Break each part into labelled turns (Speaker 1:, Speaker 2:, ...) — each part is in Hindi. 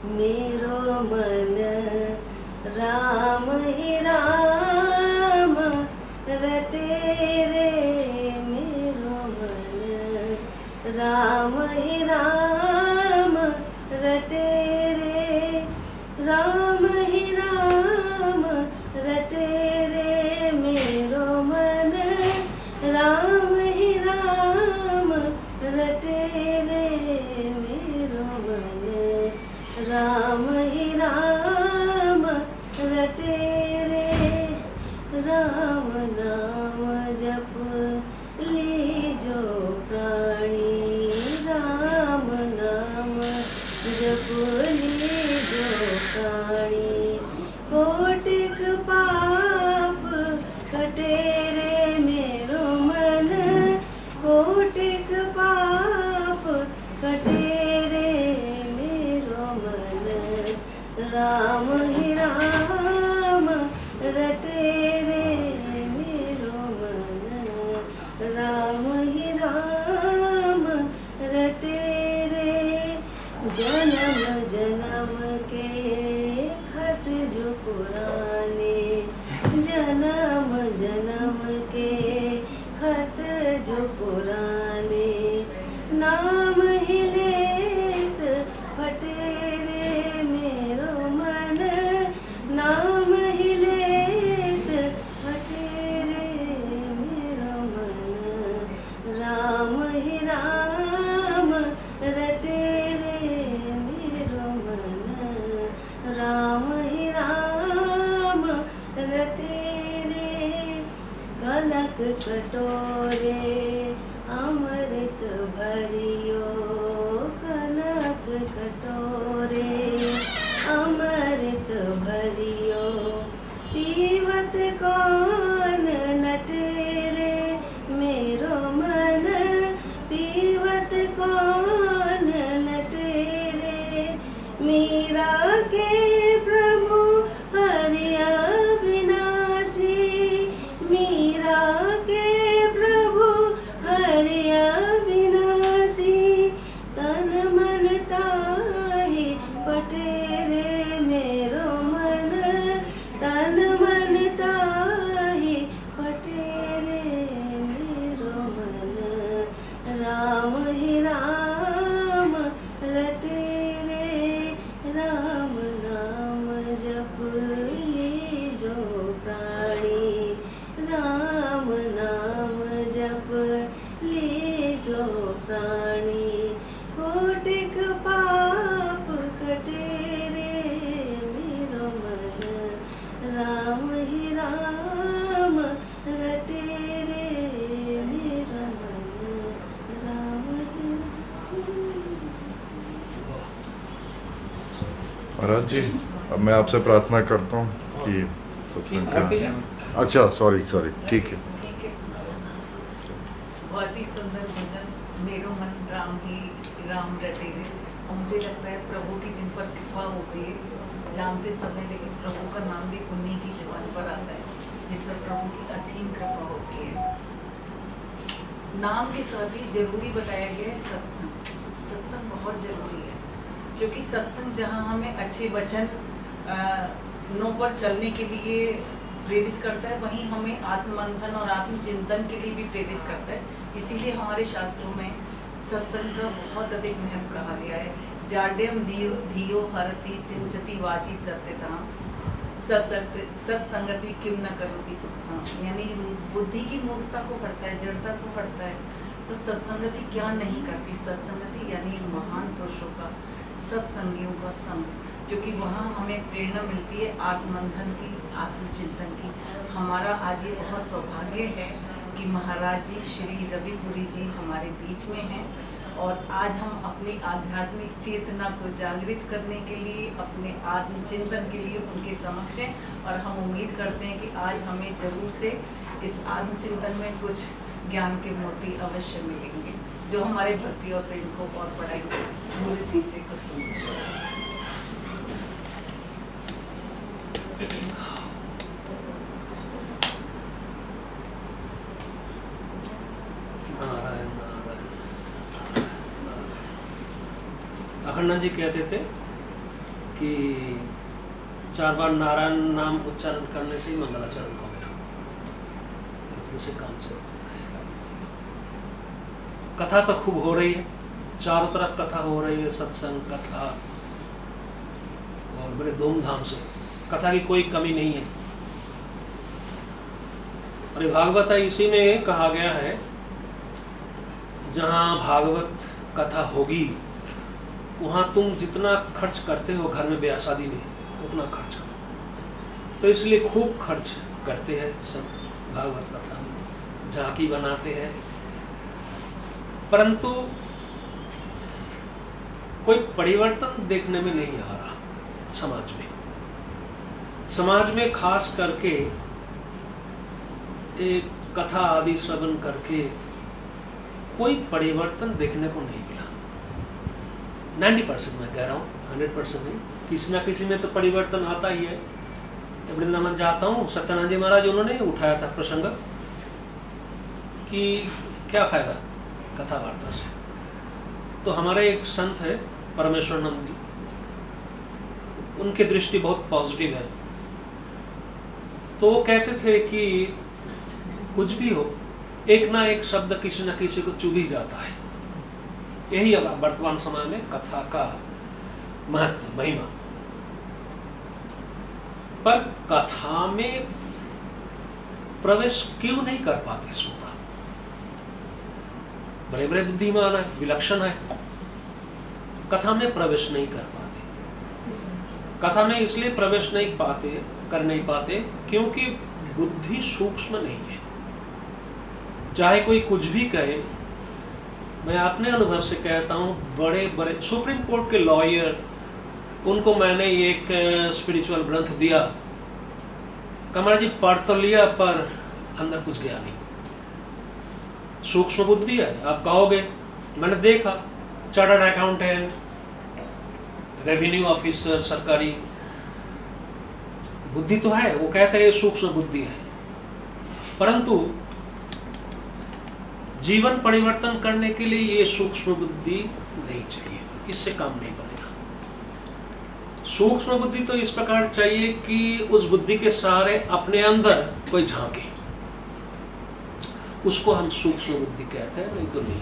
Speaker 1: मेरो मन राम ही राम रटे रे। मेरो मन राम ही राम रटे रे। राम ही राम रटे रे। मेरो मन राम ही राम रटे रे। मेरो मन राम ही राम रटे रे। राम नाम जप लीजो प्राणी। राम नाम जप लीजो प्राणी। कोटिक पाप कटे रे। मेरो मन कोटिक पाप कटे रे। मेरो मन राम ही राम रटे रे। मेरो मन राम ही राम रटे रे। जन्म जन्म के खत जो पुराने। जन्म जन्म के खत जो पुराने। नाम ही लेत फटे रे। मेरो मन नाम ही लेत फटे रे। मेरो मन राम ही राम रटे रे। मेरो मन राम ही राम रटे रे। कनक कटोरे अमृत भरियो। कनक कटोरे अमृत भरियो। पीवत कौन नटे रे। मेरो मन पीवत कौन नटे रे। मीरा के प्रभु हरि अविनाशी। मीरा के प्रभु हरि अविनाशी। तन मन ताहि पटे रे। मेरो मन तन मन ताहि पटे रे। मेरो मन राम ही राम रटे रे। राम नाम जप लीजो प्राणी। राम नाम जप लीजो प्राणी। कोटिक पाप कटे रे। मेरो मन राम ही राम रटे रे। मेरो मन राम ही
Speaker 2: महाराज जी, अब मैं आपसे प्रार्थना करता हूँ कि सत्संग का। अच्छा, सॉरी ठीक है।
Speaker 3: बहुत ही सुंदर भजन। मेरो मन राम ही राम रटे रे। और मुझे लगता है प्रभु की जिन पर कृपा होती है जानते समय, लेकिन प्रभु का नाम भी उन्हीं की जुबान पर आता है जिन पर प्रभु की असीम कृपा होती है। नाम के साथ ही जरूरी बताया गया है सत्संग। सत्संग बहुत जरूरी है, क्योंकि सत्संग जहाँ हमें अच्छे वचन नों पर चलने के लिए प्रेरित करता है, वहीं हमें आत्ममंथन और आत्मचिंतन के लिए भी प्रेरित करता है। इसीलिए हमारे शास्त्रों में सत्संग का बहुत अधिक महत्व कहा गया है। जाड्यम धियो हरति सिंचति वाची सत्यता। सत्संगति किम न करोति पुत्सा। यानी बुद्धि की मूर्खता को हटता है, जड़ता को हटता है, तो सत्संगति क्या नहीं करती। सत्संगति यानी महान पुरुषों का, सत्संगियों का संग, क्योंकि वहाँ हमें प्रेरणा मिलती है आत्ममंथन की, आत्मचिंतन की। हमारा आज ये बहुत सौभाग्य है कि महाराज जी श्री रविपुरी जी हमारे बीच में हैं, और आज हम अपनी आध्यात्मिक चेतना को जागृत करने के लिए, अपने आत्मचिंतन के लिए उनके समक्ष हैं। और हम उम्मीद करते हैं कि आज हमें जरूर से इस आत्मचिंतन में कुछ ज्ञान के मोती अवश्य मिलेंगे, जो हमारे भक्ति और प्रेम को और बढ़ाएंगे। गुरु जी से कुछ सुनिए।
Speaker 4: अखंडा जी कहते थे कि 4 बार नारायण नाम उच्चारण करने से ही मंगलाचरण हो गया, इतने से काम चल रहा है। कथा तो खूब हो रही है, चारों तरफ कथा हो रही है, सत्संग कथा, और बड़े धूमधाम से, कथा की कोई कमी नहीं है। और भागवत इसी में कहा गया है, जहाँ भागवत कथा होगी वहाँ तुम जितना खर्च करते हो घर में ब्याह शादी में, उतना खर्च करो। तो इसलिए खूब खर्च करते हैं सब भागवत कथा में, झांकी बनाते हैं, परंतु कोई परिवर्तन देखने में नहीं आ रहा समाज में। समाज में खास करके एक कथा आदि श्रवण करके कोई परिवर्तन देखने को नहीं मिला। 90% मैं कह रहा हूँ, 100% नहीं, किसी ना किसी में तो परिवर्तन आता ही है। वृंदावन जाता हूँ, सत्यानंद जी महाराज उन्होंने उठाया था प्रसंग कि क्या फायदा कथा वार्ता से। तो हमारे एक संत है परमेश्वरानंद जी, उनकी दृष्टि बहुत पॉजिटिव है। तो वो कहते थे कि कुछ भी हो, एक ना एक शब्द किसी न किसी को चुभ ही जाता है। यही अब वर्तमान समय में कथा का महत्व, महिमा। पर कथा में प्रवेश क्यों नहीं कर पाते श्रोता? बड़े बड़े बुद्धिमान है, विलक्षण है, कथा में प्रवेश नहीं कर पाते। कथा में इसलिए प्रवेश नहीं पाते, कर नहीं पाते, क्योंकि बुद्धि सूक्ष्म नहीं है। चाहे कोई कुछ भी कहे, मैं अपने अनुभव से कहता हूँ, बड़े बड़े सुप्रीम कोर्ट के लॉयर, उनको मैंने एक स्पिरिचुअल ग्रंथ दिया, कमरा जी पढ़ तो लिया पर अंदर कुछ गया नहीं। सूक्ष्म बुद्धि है आप कहोगे, मैंने देखा चार्टर्ड अकाउंटेंट, रेवेन्यू ऑफिसर, सरकारी बुद्धि तो है, वो कहते हैं सूक्ष्म बुद्धि है, परंतु जीवन परिवर्तन करने के लिए ये सूक्ष्म बुद्धि नहीं चाहिए, इससे काम नहीं बनेगा। सूक्ष्म बुद्धि तो इस प्रकार चाहिए कि उस बुद्धि के सहारे अपने अंदर कोई झांके, उसको हम सूक्ष्म बुद्धि कहते हैं, नहीं तो नहीं।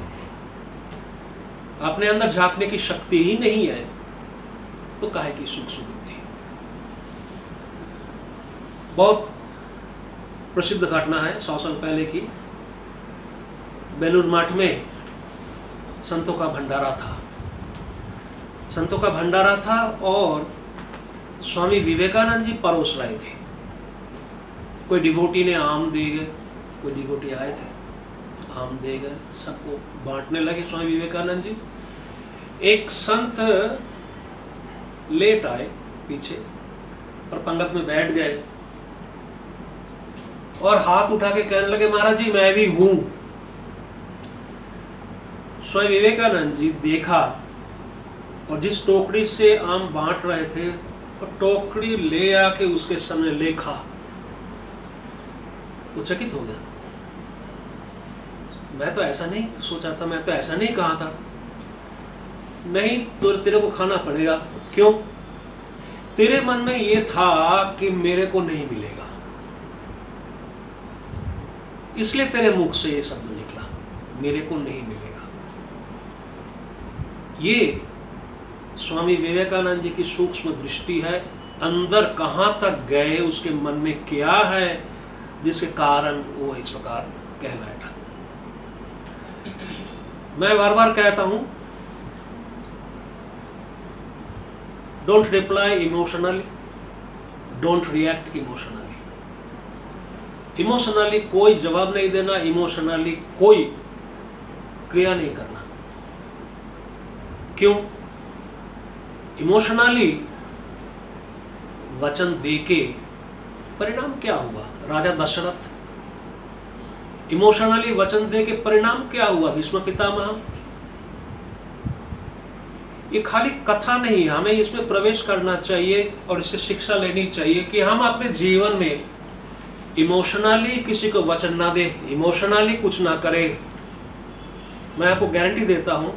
Speaker 4: अपने अंदर झांकने की शक्ति ही नहीं है तो काहे की सूक्ष्म बुद्धि। बहुत प्रसिद्ध घटना है 100 साल पहले की, बेलूर मठ में संतों का भंडारा था। संतों का भंडारा था और स्वामी विवेकानंद जी परोस रहे थे। कोई डिवोटी ने आम दे गए, कोई डिवोटी आए थे, आम दे गए, सबको बांटने लगे स्वामी विवेकानंद जी। एक संत लेट आए पीछे और पंगत में बैठ गए और हाथ उठा के कहने लगे, महाराज जी मैं भी हूं। स्वामी विवेकानंद जी देखा और जिस टोकरी से आम बांट रहे थे और टोकरी ले आके उसके सामने लेखा, वो चकित हो गया। मैं तो ऐसा नहीं सोचा था, मैं तो ऐसा नहीं कहा था। नहीं तो तेरे को खाना पड़ेगा। क्यों? तेरे मन में ये था कि मेरे को नहीं मिलेगा, इसलिए तेरे मुख से ये शब्द निकला, मेरे को नहीं मिलेगा। ये स्वामी विवेकानंद जी की सूक्ष्म दृष्टि है। अंदर कहां तक गए, उसके मन में क्या है जिसके कारण वो इस प्रकार कह बैठा। मैं बार बार कहता हूं, don't reply emotionally, don't react emotionally. Emotionally कोई जवाब नहीं देना, इमोशनली कोई क्रिया नहीं करना। क्यों? इमोशनली वचन देके परिणाम क्या हुआ? राजा दशरथ इमोशनली वचन दे के परिणाम क्या हुआ? भीष्म पितामह। ये खाली कथा नहीं, हमें इसमें प्रवेश करना चाहिए और इससे शिक्षा लेनी चाहिए कि हम अपने जीवन में इमोशनली किसी को वचन ना दे, इमोशनली कुछ ना करे। मैं आपको गारंटी देता हूं,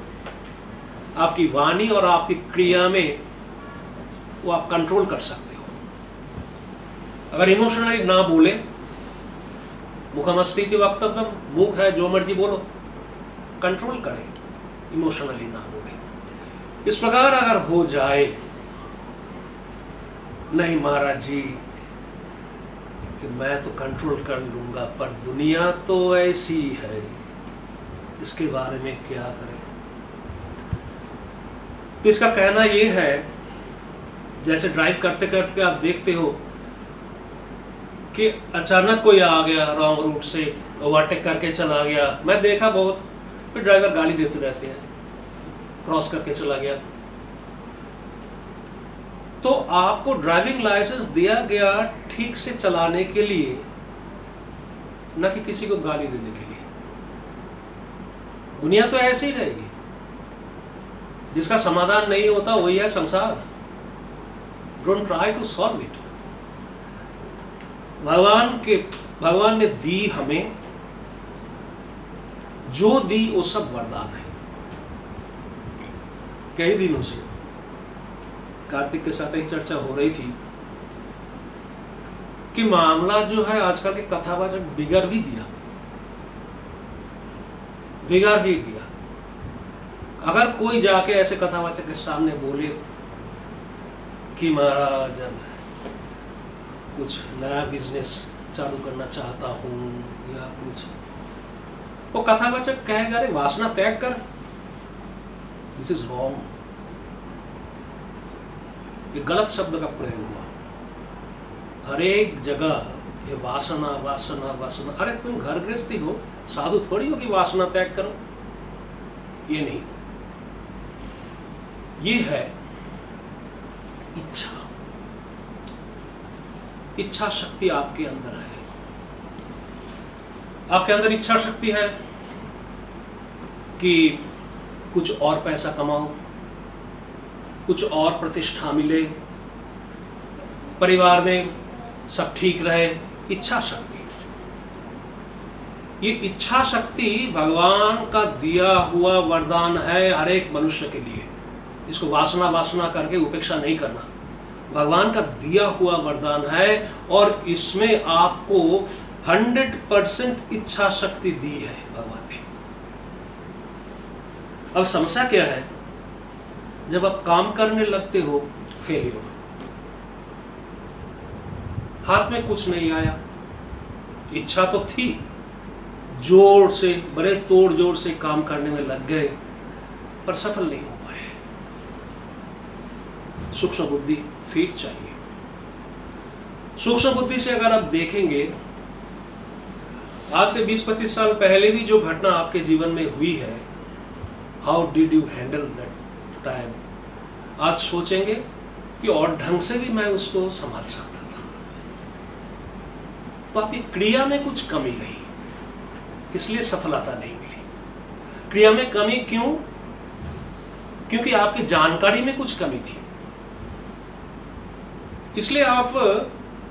Speaker 4: आपकी वाणी और आपकी क्रिया में वो आप कंट्रोल कर सकते हो। अगर इमोशनली ना बोले, मुखमस्ती वक्तव्य, मुख है जो मर्जी बोलो, कंट्रोल करें, इमोशनली ना बोले। इस प्रकार अगर हो जाए, नहीं महाराज जी कि मैं तो कंट्रोल कर लूंगा पर दुनिया तो ऐसी है, इसके बारे में क्या करें। तो इसका कहना यह है, जैसे ड्राइव करते करते आप देखते हो कि अचानक कोई आ गया रॉन्ग रूट से, ओवरटेक करके चला गया। मैं देखा बहुत, फिर ड्राइवर गाली देते रहते हैं, क्रॉस करके चला गया। तो आपको ड्राइविंग लाइसेंस दिया गया ठीक से चलाने के लिए, न कि किसी को गाली देने के लिए। दुनिया तो ऐसे ही रहेगी, जिसका समाधान नहीं होता वही है संसार। Don't try to solve it. भगवान ने दी हमें, जो दी वो सब वरदान है। कई दिनों से कार्तिक के साथ एक चर्चा हो रही थी कि मामला जो है आजकल के कथावाचक बिगड़ भी दिया। अगर कोई जाके ऐसे कथावाचक के सामने बोले कि महाराज कुछ नया बिजनेस चालू करना चाहता हूं या कुछ, वो कथावाचक कहेगा अरे वासना त्याग कर, दिस इज रॉन्ग। ये गलत शब्द का प्रयोग हुआ हर एक जगह, ये वासना वासना वासना। अरे तुम घर गृहस्थी हो, साधु थोड़ी हो कि वासना त्याग करो। ये नहीं, ये है इच्छा। इच्छा शक्ति आपके अंदर है। आपके अंदर इच्छा शक्ति है कि कुछ और पैसा कमाओ, कुछ और प्रतिष्ठा मिले, परिवार में सब ठीक रहे। इच्छा शक्ति, ये इच्छा शक्ति भगवान का दिया हुआ वरदान है हर एक मनुष्य के लिए। इसको वासना वासना करके उपेक्षा नहीं करना, भगवान का दिया हुआ वरदान है। और इसमें आपको 100% इच्छा शक्ति दी है भगवान ने। अब समस्या क्या है, जब आप काम करने लगते हो फेलियर, हाथ में कुछ नहीं आया, इच्छा तो थी, जोर से बड़े तोड़ जोड़ से काम करने में लग गए पर सफल नहीं हो पाए। सूक्ष्म बुद्धि फिर चाहिए। सूक्ष्म बुद्धि से अगर आप देखेंगे, आज से 20-25 साल पहले भी जो घटना आपके जीवन में हुई है, how did you handle that time, आज सोचेंगे कि और ढंग से भी मैं उसको संभाल सकता था। तो आपकी क्रिया में कुछ कमी रही, इसलिए सफलता नहीं मिली। क्रिया में कमी क्यों? क्योंकि आपकी जानकारी में कुछ कमी थी, इसलिए आप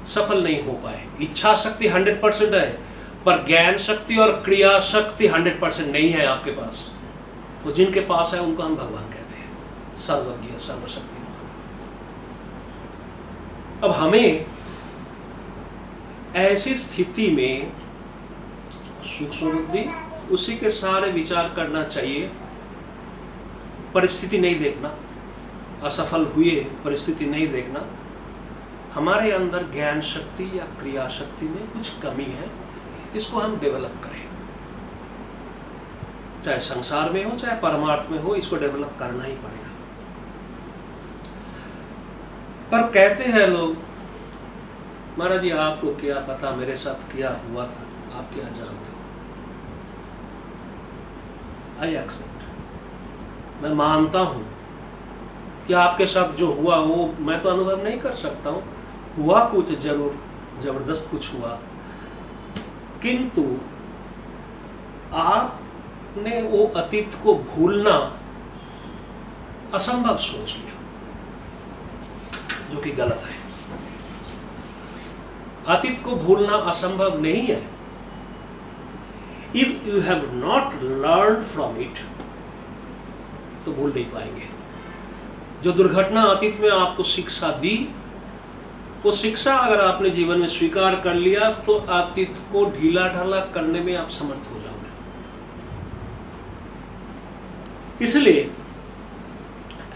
Speaker 4: सफल नहीं हो पाए। इच्छा शक्ति 100% है, पर ज्ञान शक्ति और क्रिया शक्ति 100% नहीं है आपके पास। तो जिनके पास है उनको हम भगवान कहते हैं, सर्वज्ञ सर्वशक्तिमान। अब हमें ऐसी स्थिति में सूक्ष्म बुद्धि, उसी के सारे विचार करना चाहिए। परिस्थिति नहीं देखना, असफल हुए परिस्थिति नहीं देखना, हमारे अंदर ज्ञान शक्ति या क्रिया शक्ति में कुछ कमी है, इसको हम डेवलप करें। चाहे संसार में हो चाहे परमार्थ में हो, इसको डेवलप करना ही पड़ेगा। पर कहते हैं लोग, महाराज जी आपको क्या पता, मेरे साथ क्या हुआ था, आप क्या जानते हो। आई एक्सेप्ट, मैं मानता हूं कि आपके साथ जो हुआ वो मैं तो अनुभव नहीं कर सकता हूं, हुआ कुछ जरूर, जबरदस्त कुछ हुआ, किंतु आपने वो अतीत को भूलना असंभव सोच लिया, जो कि गलत है। अतीत को भूलना असंभव नहीं है। If you have not learn from it, तो भूल नहीं पाएंगे। जो दुर्घटना अतीत में आपको शिक्षा दी, वो शिक्षा अगर आपने जीवन में स्वीकार कर लिया तो अतीत को ढीला ढाला करने में आप समर्थ हो जाओगे। इसलिए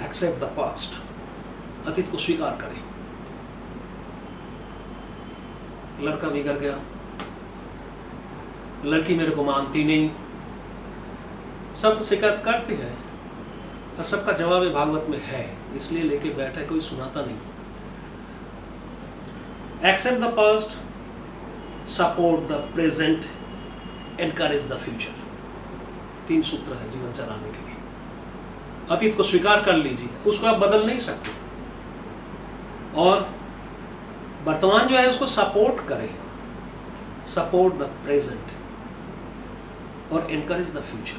Speaker 4: एक्सेप्ट द पास्ट, अतीत को स्वीकार करें। लड़का बिगड़ गया, लड़की मेरे को मानती नहीं, सब शिकायत करते हैं और सबका जवाब भागवत में है, इसलिए लेके बैठा, कोई सुनाता नहीं। Accept the past, support the present, encourage the future. 3 सूत्र है जीवन चलाने के लिए। अतीत को स्वीकार कर लीजिए, उसको आप बदल नहीं सकते, और वर्तमान जो है उसको सपोर्ट करें, सपोर्ट द प्रेजेंट और एनकरेज द फ्यूचर।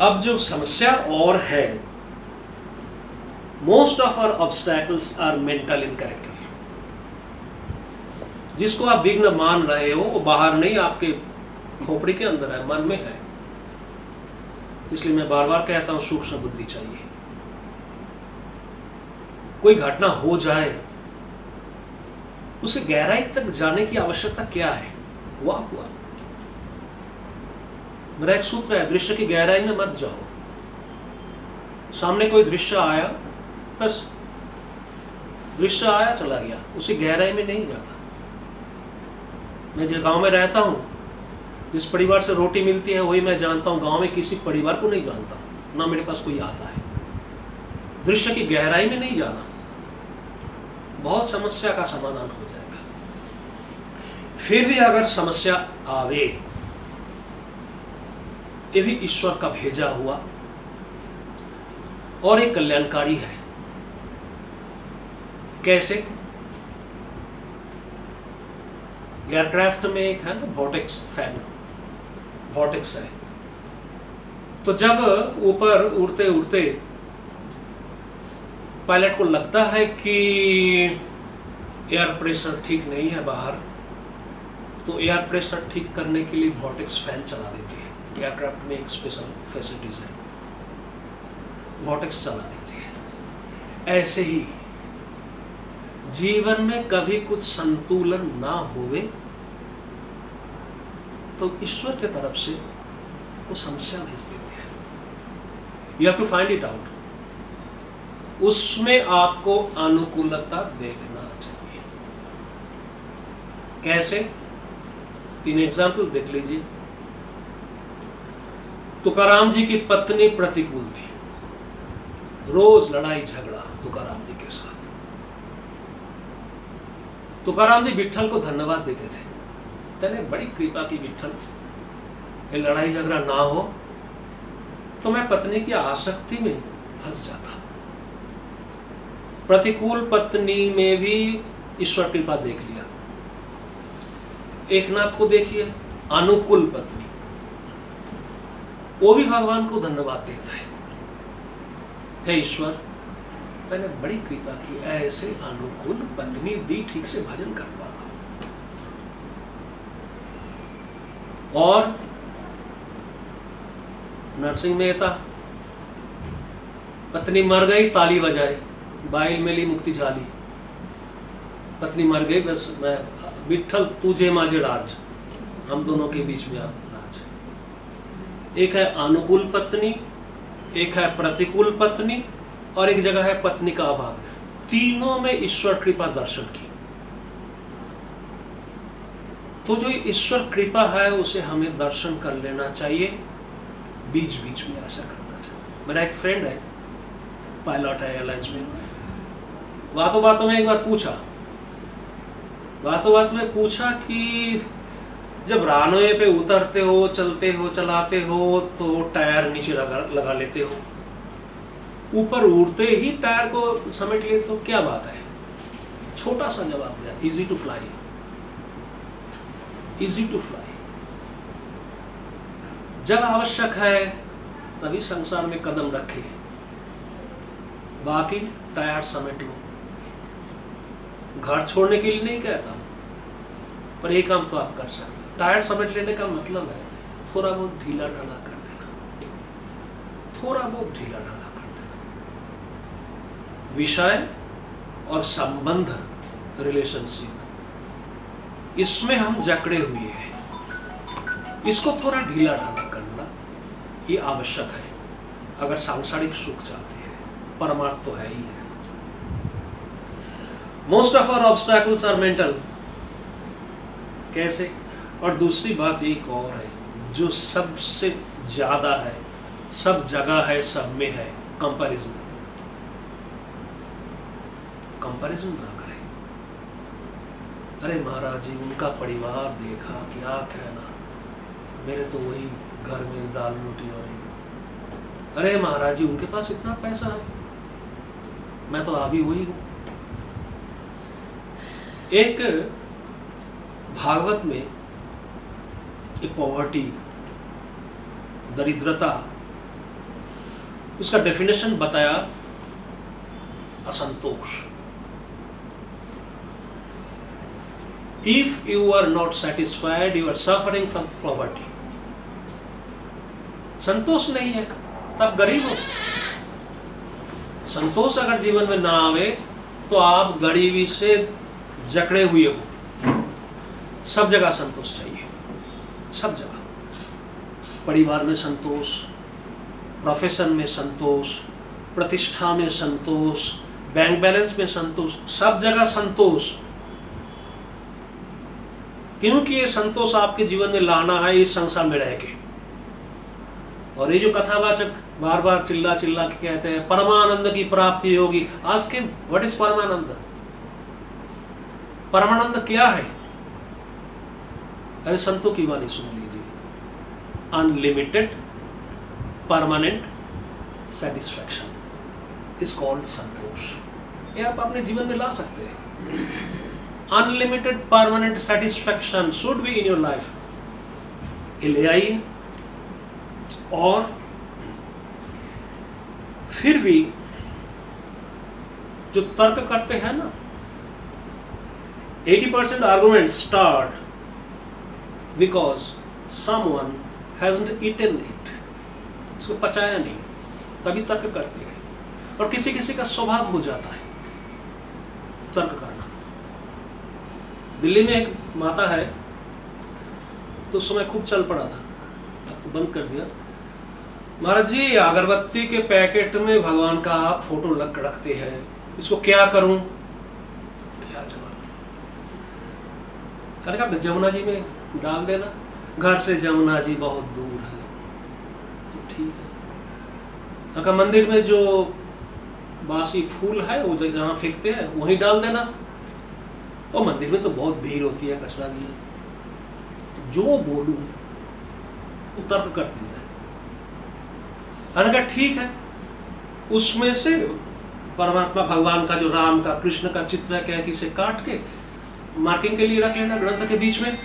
Speaker 4: अब जो समस्या और है, most of our obstacles are mental in character. जिसको आप विघ्न मान रहे हो वो बाहर नहीं, आपके खोपड़ी के अंदर है, मन में है। इसलिए मैं बार बार कहता हूं सूक्ष्म बुद्धि चाहिए। कोई घटना हो जाए, उसे गहराई तक जाने की आवश्यकता क्या है? हुआ। मेरा एक सूत्र है, दृश्य की गहराई में मत जाओ। सामने कोई दृश्य आया, बस दृश्य आया चला गया, उसी गहराई में नहीं जाता। मैं जिस गांव में रहता हूं, जिस परिवार से रोटी मिलती है वही मैं जानता हूं, गांव में किसी परिवार को नहीं जानता, ना मेरे पास कोई आता है। दृश्य की गहराई में नहीं जाना, बहुत समस्या का समाधान हो जाएगा। फिर भी अगर समस्या आवे, ये भी ईश्वर का भेजा हुआ और एक कल्याणकारी है। कैसे? एयरक्राफ्ट में एक है ना वोर्टेक्स फैन, वोर्टेक्स है। तो जब ऊपर उड़ते उड़ते पायलट को लगता है कि एयर प्रेशर ठीक नहीं है बाहर, तो एयर प्रेशर ठीक करने के लिए वोर्टेक्स फैन चला देती है। एयरक्राफ्ट में एक स्पेशल फैसिलिटीज है, वोर्टेक्स चला देती है। ऐसे ही जीवन में कभी कुछ संतुलन ना होवे तो ईश्वर के तरफ से वो समस्या भेज देते हैं। You have to find it out. उसमें आपको अनुकूलता देखना चाहिए। कैसे? 3 एग्जाम्पल देख लीजिए। तुकाराम जी की पत्नी प्रतिकूल थी, रोज लड़ाई झगड़ा तुकाराम जी के साथ। तुकाराम जी विठल को धन्यवाद देते थे, तेने बड़ी कृपा की विठल, ये लड़ाई झगड़ा ना हो तो मैं पत्नी की आसक्ति में फंस जाता। प्रतिकूल पत्नी में भी ईश्वर कृपा देख लिया। एकनाथ को देखिए, अनुकूल पत्नी, वो भी भगवान को धन्यवाद देता है, हे ईश्वर तूने बड़ी कृपा की, ऐसे अनुकूल पत्नी दी, ठीक से भजन कर पा रहा। और नरसिंह मेहता, पत्नी मर गई, ताली बजाई, बाइल मेली मुक्ति झाली, पत्नी मर गई, बस मैं विठल तुझे माजे राज, हम दोनों के बीच में आप राज। एक है अनुकूल पत्नी, एक है प्रतिकूल पत्नी, और एक जगह है पत्नी का अभाव। तीनों में ईश्वर कृपा दर्शन की। तो जो ईश्वर कृपा है उसे हमें दर्शन कर लेना चाहिए, बीच बीच में ऐसा करना चाहिए। मेरा एक फ्रेंड है, पायलट है एयरलाइंस में। बातों बातों में एक बार पूछा, कि जब रनवे पे उतरते हो, चलते हो, चलाते हो तो टायर नीचे लगा लेते हो, ऊपर उड़ते ही टायर को समेट लेते हो, क्या बात है? छोटा सा जवाब दिया, easy to fly, easy to fly. जब आवश्यक है तभी संसार में कदम रखे, बाकी टायर समेट लो। घर छोड़ने के लिए नहीं कहता, पर एक काम तो आप कर सकते। टायर समेट लेने का मतलब है थोड़ा बहुत ढीला ढाला कर देना, थोड़ा बहुत ढीला ढाला कर देना। विषय और संबंध, रिलेशनशिप, इसमें हम जकड़े हुए हैं, इसको थोड़ा ढीला ढाला करना ये आवश्यक है अगर सांसारिक सुख चाहते हैं। परमार्थ तो है ही है। Most of our obstacles are mental. कैसे? और दूसरी बात एक और है जो सबसे ज्यादा है, सब जगह है, सब में है, कंपैरिजन। कंपैरिजन ना करें। अरे महाराज जी उनका परिवार देखा, क्या कहना, मेरे तो वही घर में दाल रोटी हो रही। अरे महाराज जी उनके पास इतना पैसा है, मैं तो अभी वही हूं। एक भागवत में एक पॉवर्टी, दरिद्रता, उसका डेफिनेशन बताया असंतोष। If you are not satisfied, you are suffering from poverty. संतोष नहीं है तब गरीब हो। संतोष अगर जीवन में ना आवे तो आप गरीबी से जकड़े हुए हो। सब जगह संतोष चाहिए, सब जगह। परिवार में संतोष, प्रोफेशन में संतोष, प्रतिष्ठा में संतोष, बैंक बैलेंस में संतोष, सब जगह संतोष। क्योंकि ये संतोष आपके जीवन में लाना है इस संसार में रह के। और ये जो कथावाचक बार बार चिल्ला चिल्ला के कहते हैं परमानंद की प्राप्ति होगी, आज के व्हाट इज परमानंद? परमानंद क्या है? अरे संतों की वाणी सुन लीजिए। Unlimited permanent satisfaction is called संतोष। ये आप अपने जीवन में ला सकते हैं। Unlimited permanent satisfaction should be in your life. ये ले आइए। और फिर भी जो तर्क करते हैं ना, 80% argument start because someone hasn't eaten it. इसको पचाया नहीं, तभी तर्क करते हैं। और किसी किसी का स्वभाव हो जाता है तर्क करना। दिल्ली में एक माता है, तो उस समय खूब चल पड़ा था, अब तो बंद कर दिया। महाराज जी अगरबत्ती के पैकेट में भगवान का आप फोटो लग रखते हैं, इसको क्या करूं? क्या जवाब? मैंने कहा जमुना जी में डाल देना। घर से जमुना जी बहुत दूर है, तो ठीक है। कहा मंदिर में जो बासी फूल है वो जहाँ फेंकते हैं वहीं डाल देना। और मंदिर में तो बहुत भीड़ होती है, कचरा भी है। जो बोलूं वो तर्क करती है। मैंने कहा ठीक है, उसमें से परमात्मा भगवान का जो राम का कृष्ण का चित्र है कैथी से काट के मार्किंग के लिए रख लेना ग्रंथ के बीच में।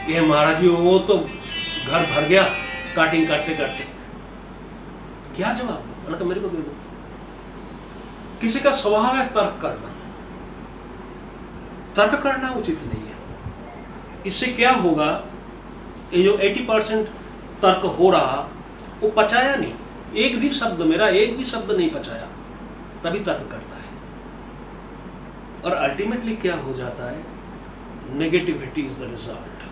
Speaker 4: ये महाराज जी वो तो घर भर गया काटिंग करते करते। क्या जवाब दो? मैंने कहा मेरे को दे दो। किसी का स्वभाव है तर्क करना, तर्क करना उचित नहीं है। इससे क्या होगा, ये जो 80% तर्क हो रहा वो पचाया नहीं। एक भी शब्द, मेरा एक भी शब्द नहीं पचाया, तभी तर्क करता है। और अल्टीमेटली क्या हो जाता है, नेगेटिविटी इज द रिजल्ट।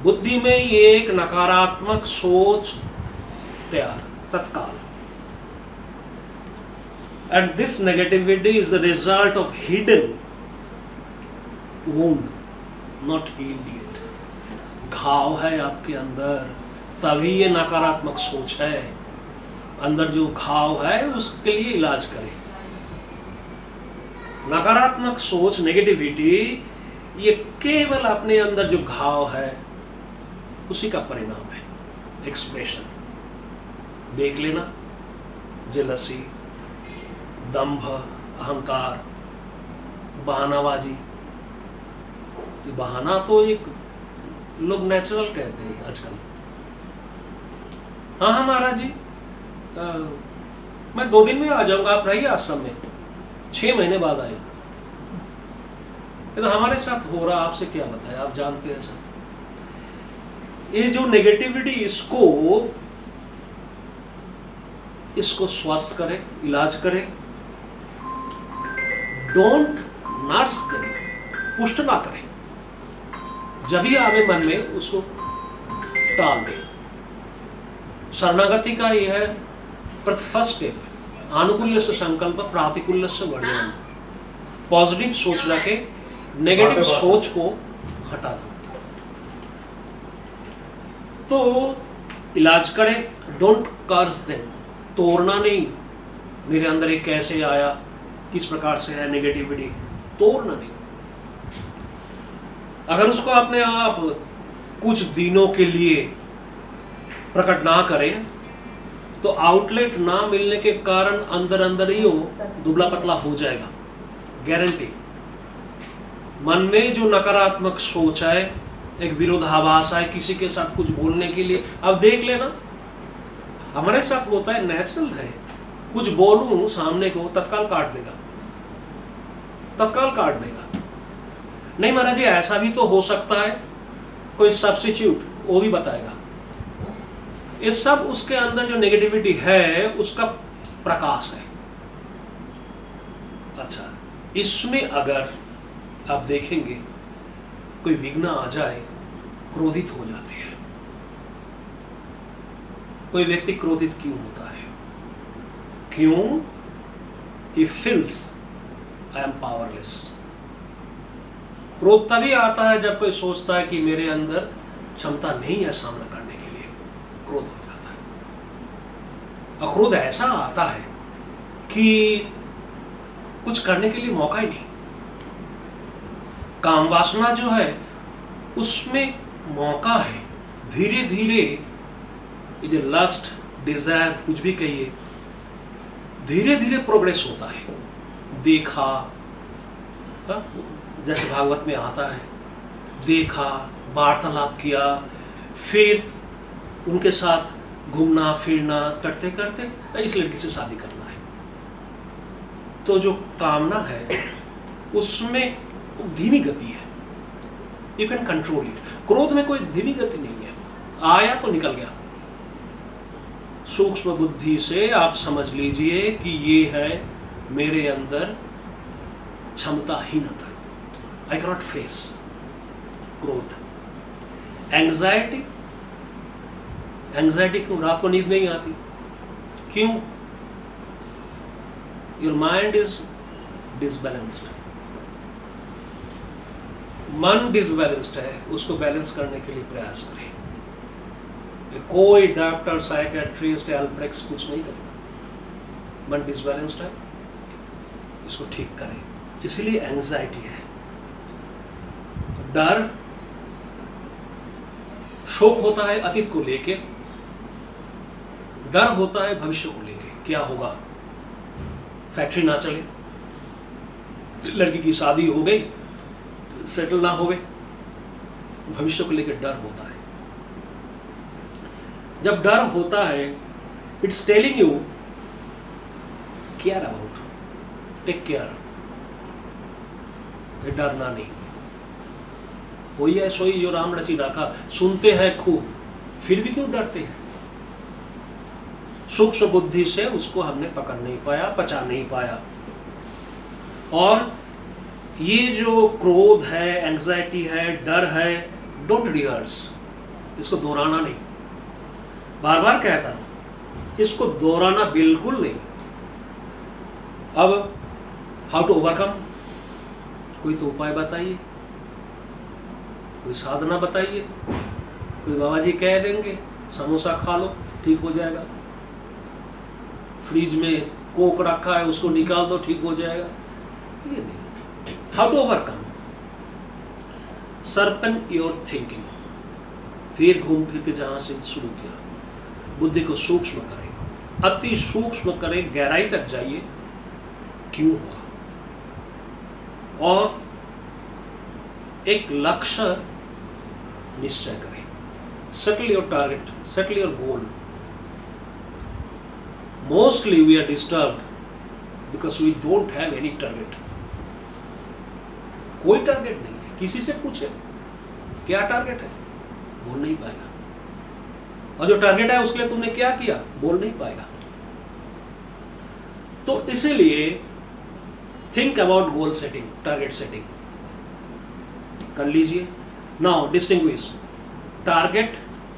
Speaker 4: बुद्धि में ये एक नकारात्मक सोच तैयार तत्काल। And this negativity is the result of hidden wound, not healed yet. घाव है आपके अंदर, तभी ये नकारात्मक सोच है। अंदर जो घाव है उसके लिए इलाज करें। नकारात्मक सोच, नेगेटिविटी, ये केवल अपने अंदर जो घाव है उसी का परिणाम है, एक्सप्रेशन। देख लेना, जेलसी, दंभ, अहंकार, बहानाबाजी। बहाना तो एक लोग नेचुरल कहते हैं आजकल। हाँ हाँ महाराज जी मैं 2 दिन में आ जाऊंगा, आप रहिए आश्रम में। 6 महीने बाद आए। तो हमारे साथ हो रहा, आपसे क्या बताया, आप जानते हैं सर। ये जो नेगेटिविटी, इसको इसको स्वस्थ करे, इलाज करे। डोंट नर्स देम, पुष्ट ना करे। जब ही आवे मन में उसको टाल दे। शरणागति का यह है फर्स्ट स्टेप, अनुकूल्य से संकल्प प्रातिकूल्य से वर्णन। पॉजिटिव सोच रखे, नेगेटिव सोच को हटा दो। तो इलाज करे, डोंट कर्स देम, तोड़ना नहीं। मेरे अंदर एक कैसे आया, किस प्रकार से है नेगेटिविटी, तोड़ना नहीं। अगर उसको अपने आप कुछ दिनों के लिए प्रकट ना करें तो आउटलेट ना मिलने के कारण अंदर अंदर ही वो दुबला पतला हो जाएगा, गारंटी। मन में जो नकारात्मक सोच है, एक विरोधाभास है किसी के साथ कुछ बोलने के लिए, अब देख लेना हमारे साथ होता है, नेचुरल है। कुछ बोलूं सामने को, तत्काल काट देगा, तत्काल काट देगा। नहीं महाराज जी ऐसा भी तो हो सकता है, कोई सब्स्टिट्यूट, वो भी बताएगा। ये सब उसके अंदर जो नेगेटिविटी है उसका प्रकाश है। अच्छा, इसमें अगर आप देखेंगे कोई विघ्न आ जाए, क्रोधित हो जाते हैं। कोई व्यक्ति क्रोधित क्यों होता है? क्यों? He feels I am powerless। क्रोध तभी आता है जब कोई सोचता है कि मेरे अंदर क्षमता नहीं है सामना करने के लिए, क्रोध हो जाता है। और क्रोध ऐसा आता है कि कुछ करने के लिए मौका ही नहीं। काम वासना जो है उसमें मौका है। धीरे धीरे ये जो लस्ट, डिजायर, कुछ भी कहिए, धीरे धीरे प्रोग्रेस होता है। देखा, जैसे भागवत में आता है, देखा, वार्तालाप किया, फिर उनके साथ घूमना फिरना करते करते इस लड़की से शादी करना है। तो जो कामना है उसमें धीमी गति है, यू कैन कंट्रोल इट। क्रोध में कोई धीमी गति नहीं है, आया तो निकल गया। सूक्ष्म बुद्धि से आप समझ लीजिए कि ये है मेरे अंदर क्षमताहीनता, आई कैन नॉट फेस क्रोध। एंग्जाइटी, एंग्जाइटी क्यों? रात को नींद नहीं आती, क्यों? Your mind is disbalanced. मन डिसबैलेंस्ड है, उसको बैलेंस करने के लिए प्रयास करें। कोई डॉक्टर, साइकियाट्रिस्ट, एल्प्रेक्स कुछ नहीं करता। मन डिसबैलेंस्ड है, इसको ठीक करें। इसलिए एंग्जाइटी है, डर, शोक होता है अतीत को लेके, डर होता है भविष्य को लेके, क्या होगा, फैक्ट्री ना चले, लड़की की शादी हो गई, सेटल ना होवे, भविष्य को लेकर डर होता है। जब डर होता है, it's telling you care about, take care, डरना नहीं। वही है सोई जो राम रची राखा, सुनते हैं खूब फिर भी क्यों डरते हैं? सूक्ष्म बुद्धि से उसको हमने पकड़ नहीं पाया, पचा नहीं पाया। और ये जो क्रोध है, एंग्जाइटी है, डर है, डोंट रिहर्स, इसको दोहराना नहीं। बार बार कहता हूं, इसको दोहराना बिल्कुल नहीं। अब हाउ टू ओवरकम, कोई तो उपाय बताइए, कोई साधना बताइए। कोई बाबा जी कह देंगे समोसा खा लो ठीक हो जाएगा, फ्रिज में कोक रखा है उसको निकाल दो ठीक हो जाएगा, ये नहीं। How to overcome, sharpen your thinking. फिर घूम फिर के जहां से शुरू किया, बुद्धि को सूक्ष्म करें, अति सूक्ष्म करें, गहराई तक जाइए, क्यों हुआ, और एक लक्ष्य निश्चय करें। Settle your target, settle your goal. Mostly we are disturbed because we don't have any target. कोई टारगेट नहीं है, किसी से पूछे क्या टारगेट है, बोल नहीं पाएगा। और जो टारगेट है उसके लिए तुमने क्या किया, बोल नहीं पाएगा। तो इसीलिए think about goal setting, target setting कर लीजिए। Now distinguish target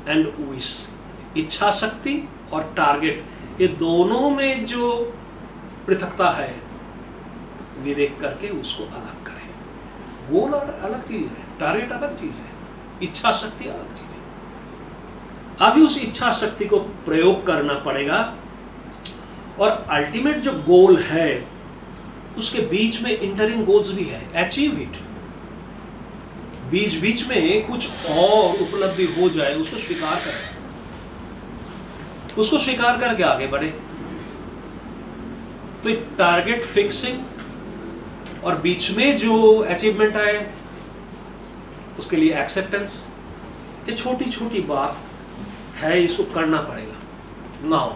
Speaker 4: and wish, इच्छा शक्ति और टारगेट, ये दोनों में जो पृथकता है विवेक करके उसको अलग करें। गोल अलग चीज है, टारगेट अलग चीज है, इच्छा शक्ति अलग चीज है। अभी उस इच्छा शक्ति को प्रयोग करना पड़ेगा और अल्टीमेट जो गोल है उसके बीच में इंटरिम गोल्स भी है, अचीव इट। बीच बीच में कुछ और उपलब्धि हो जाए उसको स्वीकार करें, उसको स्वीकार करके आगे बढ़े। तो टारगेट फिक्सिंग और बीच में जो अचीवमेंट आए उसके लिए एक्सेप्टेंस, ये छोटी छोटी बात है, इसको करना पड़ेगा। नाउ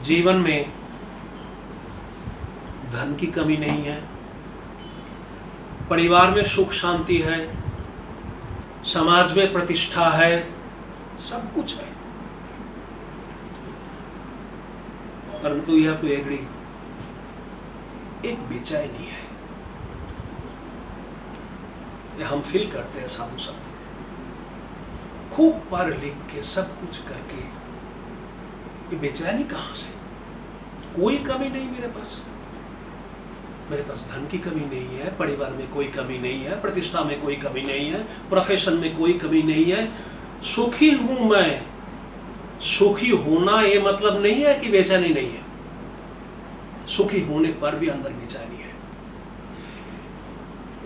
Speaker 4: जीवन में धन की कमी नहीं है, परिवार में सुख शांति है, समाज में प्रतिष्ठा है, सब कुछ है, परंतु यह तो एग्री एक बेचैनी है। ये हम फील करते हैं साधु संत, खूब पढ़ लिख के सब कुछ करके ये बेचैनी कहां से? कोई कमी नहीं मेरे पास, मेरे पास धन की कमी नहीं है, परिवार में कोई कमी नहीं है, प्रतिष्ठा में कोई कमी नहीं है, प्रोफेशन में कोई कमी नहीं है, सुखी हूं मैं। सुखी होना ये मतलब नहीं है कि बेचैनी नहीं है, सुखी होने पर भी अंदर बेचैनी है।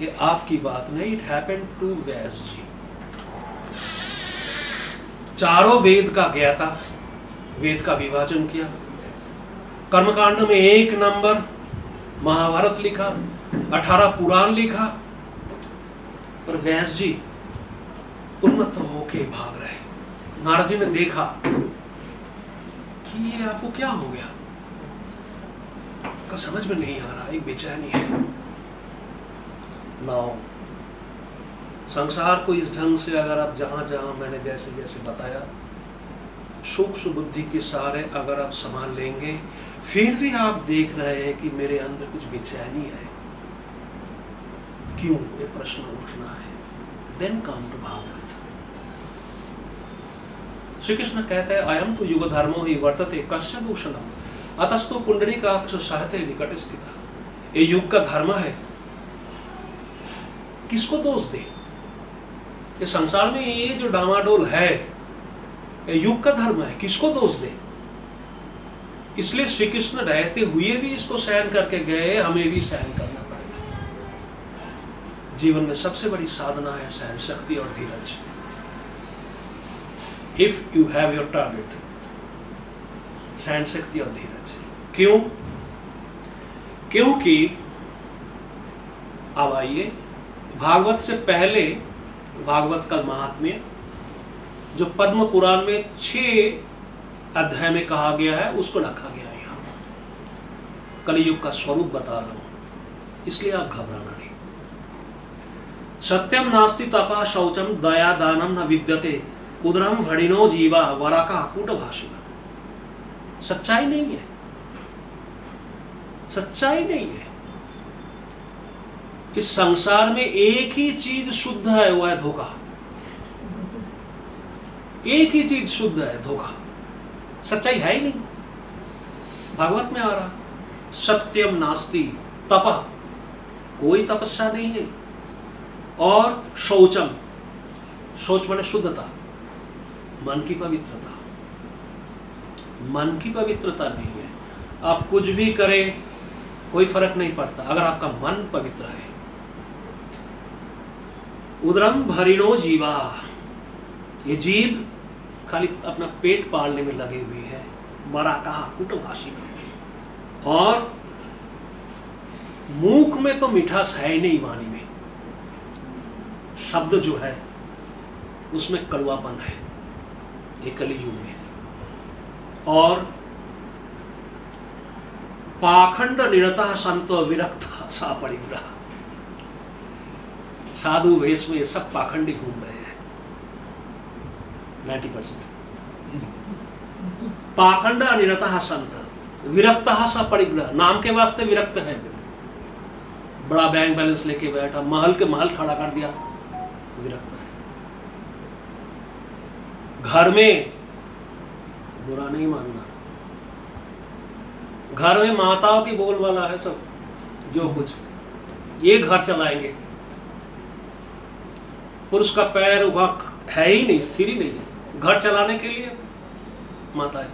Speaker 4: ये आपकी बात नहीं, इट हैपेंड टू व्यास जी। चारों वेद का ज्ञाता, वेद का विभाजन किया, कर्मकांड में 1 नंबर, महाभारत लिखा, 18 पुराण लिखा, पर व्यास जी उन्मत्त होके भाग रहे। नारद जी ने देखा कि ये आपको क्या हो गया, का समझ में नहीं आ रहा, एक बेचैनी है। नाउ संसार को इस ढंग से अगर आप जहां जहां मैंने जैसे जैसे बताया सूक्ष्म बुद्धि के सहारे अगर आप संभाल लेंगे, फिर भी आप देख रहे हैं कि मेरे अंदर कुछ बेचैनी है, क्यों, ये प्रश्न उठना है। Then come to Bhagavat. Shri Krishna कहते हैं अयम तो युग धर्मो ही वर्तते कस्य दूषणम अतस्तु पुंडरीकाक्ष सहते निकट स्थिता। ये युग का धर्म है, किसको दोष दे? ये संसार में ये जो डामाडोल है ये युग का धर्म है, किसको दोष दे? इसलिए श्री कृष्ण रहते हुए भी इसको सहन करके गए, हमें भी सहन करना पड़ेगा। जीवन में सबसे बड़ी साधना है सहन शक्ति और धीरज। If you have your target, सहन शक्ति और धीरज। क्यों? क्योंकि अब आइए भागवत से पहले भागवत का महात्म्य जो पद्म पुराण में 6 अध्याय में कहा गया है उसको रखा गया है। यहाँ कलियुग का स्वरूप बता रहा हूं, इसलिए आप घबराना नहीं। सत्यम नास्ति तपा शौचम दया दानम न विद्यते उदरम भड़िनो जीवा वराका कूट भाषिणा। सच्चाई नहीं है, सच्चाई नहीं है। इस संसार में एक ही चीज शुद्ध है, वो है धोखा। एक ही चीज शुद्ध है, धोखा। सच्चाई है ही नहीं। भागवत में आ रहा सत्यम नास्ति तप, कोई तपस्या नहीं है, और शौचम, शौच माने शुद्धता, मन की पवित्रता। मन की पवित्रता नहीं है। आप कुछ भी करें कोई फर्क नहीं पड़ता अगर आपका मन पवित्र है। उदरम भरिणो जीवा, ये जीव खाली अपना पेट पालने में लगे हुए है। बड़ा कहा कुटभाषी, और मुख में तो मिठास है ही नहीं, वाणी में शब्द जो है उसमें कड़वापन है, ये कलियुग में। और पाखंड निरता संत विरक्त सा परिग्रह, साधु वेश में ये सब पाखंडी घूम रहे हैं 90%। पाखंड अनिरतः संत विरक्तः स परिग्रह, नाम के वास्ते विरक्त है, बड़ा बैंक बैलेंस लेके बैठा, महल के महल खड़ा कर दिया, विरक्त है। घर में बुरा नहीं मानना, घर में माताओं की बोलबाला है सब, जो कुछ ये घर चलाएंगे, पुरुष का पैर वहां है ही नहीं, स्थिर ही नहीं है, घर चलाने के लिए माताएं।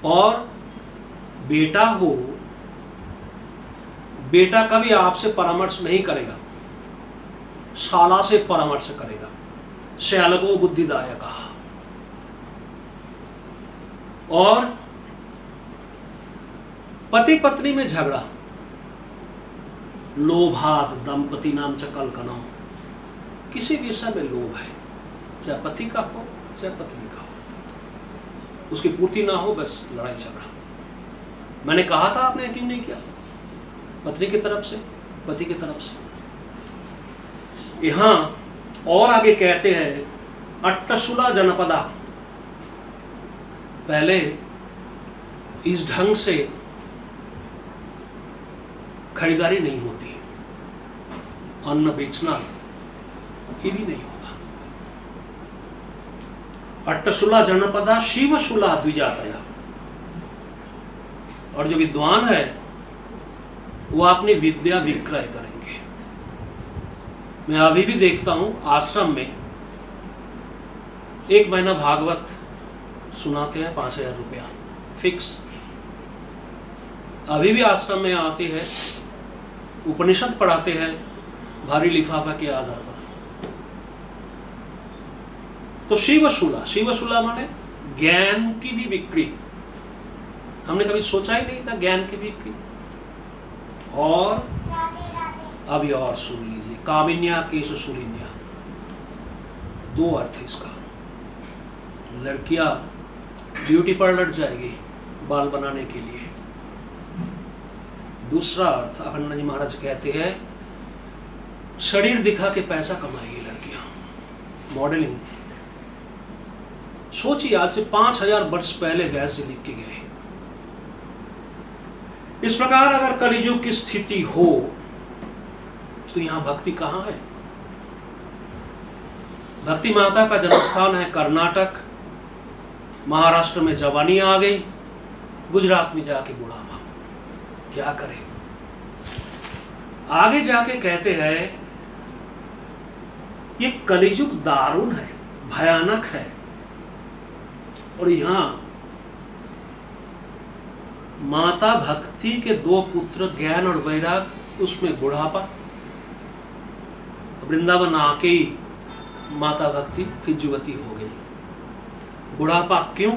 Speaker 4: और बेटा हो, बेटा कभी आपसे परामर्श नहीं करेगा, शाला से परामर्श करेगा, श्यालको बुद्धिदायक। और पति पत्नी में झगड़ा, लोभात दंपति नाम च कलकनम, किसी भी विषय में लोभ है, चाहे पति का हो चाहे पत्नी का हो, उसकी पूर्ति ना हो, बस लड़ाई झगड़ा। मैंने कहा था, आपने यकीन नहीं किया, पत्नी की तरफ से पति की तरफ से। यहां और आगे कहते हैं अट्टशूला जनपदा, पहले इस ढंग से खरीदारी नहीं होती, अन्न बेचना ये भी नहीं होता। अट्टशूला जनपदा शिवशूला द्विजातया, और जो विद्वान है वो अपनी विद्या विक्रय करेंगे। मैं अभी भी देखता हूं आश्रम में 1 महीना भागवत सुनाते हैं, 5000 रुपया फिक्स। अभी भी आश्रम में आते हैं, उपनिषद पढ़ाते हैं भारी लिफाफा के आधार पर। तो शिवशूला, शिवशूला माने ज्ञान की भी बिक्री। हमने कभी सोचा ही नहीं था ज्ञान की बिक्री। और अभी और सुन लीजिए, कामिन्या केश सुलिन्या, 2 अर्थ है इसका। लड़कियां ब्यूटी पार्लर जाएगी बाल बनाने के लिए। दूसरा अर्थ अखंड जी महाराज कहते हैं शरीर दिखा के पैसा कमाएगी लड़कियां, मॉडलिंग। सोचिए, आज से 5000 वर्ष पहले व्यास जी लिख के गए। इस प्रकार अगर कलियुग की स्थिति हो तो यहां भक्ति कहां है? भक्ति माता का जन्मस्थान है कर्नाटक, महाराष्ट्र में जवानी आ गई, गुजरात में जाके बुढ़ापा। क्या करें? आगे जाके कहते हैं ये कलियुग दारुण है, भयानक है। और यहां माता भक्ति के 2 पुत्र ज्ञान और वैराग, उसमें बुढ़ापा। वृंदावन आके ही माता भक्ति फिर युवती हो गई। बुढ़ापा क्यों?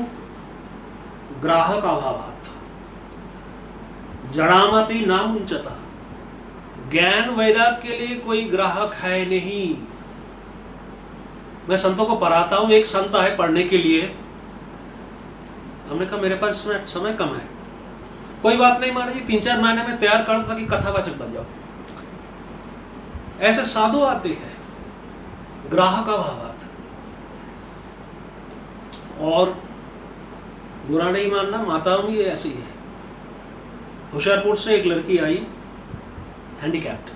Speaker 4: ग्राहक अभावात, जड़ामपि ना मुंचता। ज्ञान वैराग के लिए कोई ग्राहक है नहीं। मैं संतों को पढ़ाता हूं, एक संत है पढ़ने के लिए, हमने कहा मेरे पास समय कम है। कोई बात नहीं महाराज जी, 3-4 महीने में तैयार कर ताकि कथावाचक बन जाओ। ऐसे साधु आते हैं, ग्राहक अभावात। और बुरा नहीं मानना, माताओं में ऐसी है। होशियारपुर से एक लड़की आई, हैंडीकैप्ड।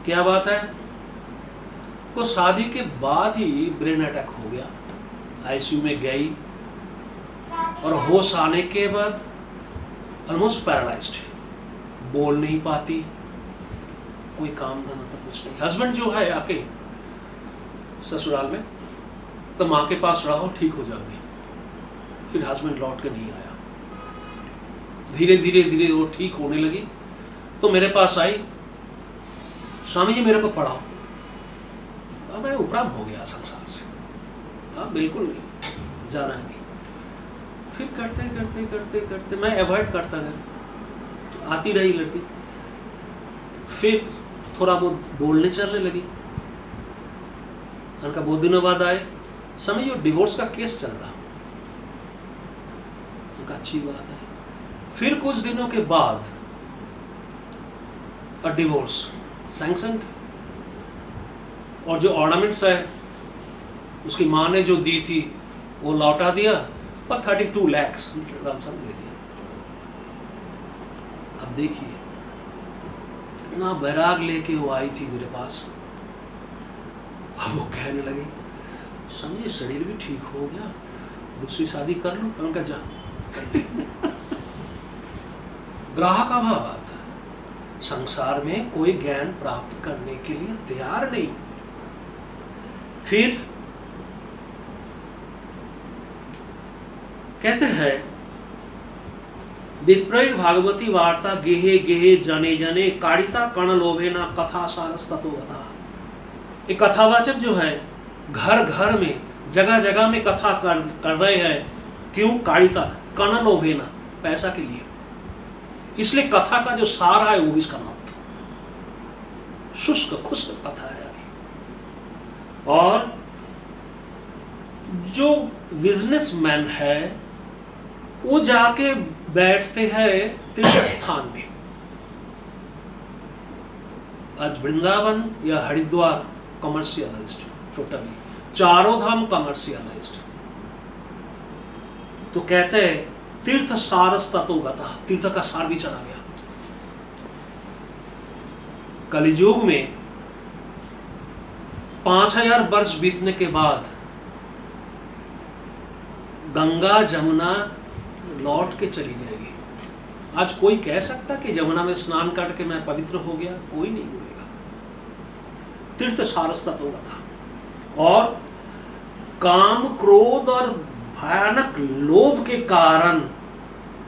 Speaker 4: क्या बात है, वो शादी के बाद ही ब्रेन अटैक हो गया, आईसीयू में गई और होश आने के बाद ऑलमोस्ट पैरालाइज्ड है, बोल नहीं पाती, कोई काम धंधा तो कुछ नहीं। हस्बैंड जो है आके ससुराल में, तो माँ के पास रहो ठीक हो जाओगे। फिर हस्बैंड लौट के नहीं आया। धीरे धीरे धीरे वो ठीक होने लगी तो मेरे पास आई, स्वामी जी मेरे को पढ़ाओ। अब मैं उपराम हो गया संसार से, हाँ बिल्कुल नहीं, जाना नहीं। फिर करते करते करते करते मैं अवॉइड करता गया, तो आती रही लड़की। फिर थोड़ा बहुत बोलने चलने लगी। उनका बहुत दिनों बाद आए, समय ये डिवोर्स का केस चल रहा। उनका अच्छी बात है। फिर कुछ दिनों के बाद डिवोर्स सैंक्शन्ड, और जो ऑर्नामेंट्स है उसकी माँ ने जो दी थी वो लौटा दिया, और 32 लाख लमसम दे दिया। अब देखिए कितना बैराग लेके वो आई थी मेरे पास। अब वो कहने लगी समझे शरीर भी ठीक हो गया, दूसरी शादी कर लूं। उनका जा ग्राहक अभाव आता है। संसार में कोई ज्ञान प्राप्त करने के लिए तैयार नहीं। फिर कहते हैं विप्रैर भागवती वार्ता गेहे गेहे जने जने कारिता कर्ण लोभेना कथा सारस्ततो गता। ये कथावाचक जो है घर घर में जगह जगह में कथा कर रहे हैं। क्यों? कारिता कर्ण लोभेना, पैसा के लिए। इसलिए कथा का जो सार है वो भी समाप्त, शुष्क खुश्क कथा है। और जो बिजनेसमैन है वो जाके बैठते हैं तीर्थ स्थान में। आज वृंदावन या हरिद्वार कमर्शियलाइज्ड, टोटली चारों धाम कमर्शियलाइज्ड। तो कहते हैं तीर्थ सारस ततो गता, तीर्थ का सार भी चला गया। कलियुग में 5000 वर्ष बीतने के बाद गंगा जमुना लौट के चली जाएगी। आज कोई कह सकता कि जमुना में स्नान करके मैं पवित्र हो गया? कोई नहीं बोलेगा। तीर्थ सारस ततो गता। और काम क्रोध और भयानक लोभ के कारण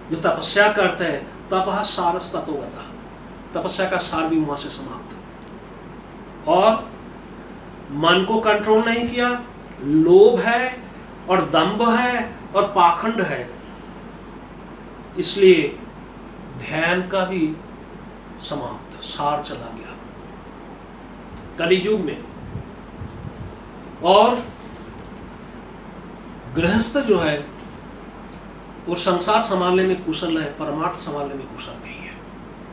Speaker 4: जो तपस्या करते हैं, तपः सारस ततो गता, तपस्या का सार भी वहां से समाप्त। और मन को कंट्रोल नहीं किया, लोभ है और दंभ है और पाखंड है, इसलिए ध्यान का भी समाप्त, सार चला गया कलियुग में। और गृहस्थ जो है वो संसार संभालने में कुशल है, परमार्थ संभालने में कुशल नहीं है,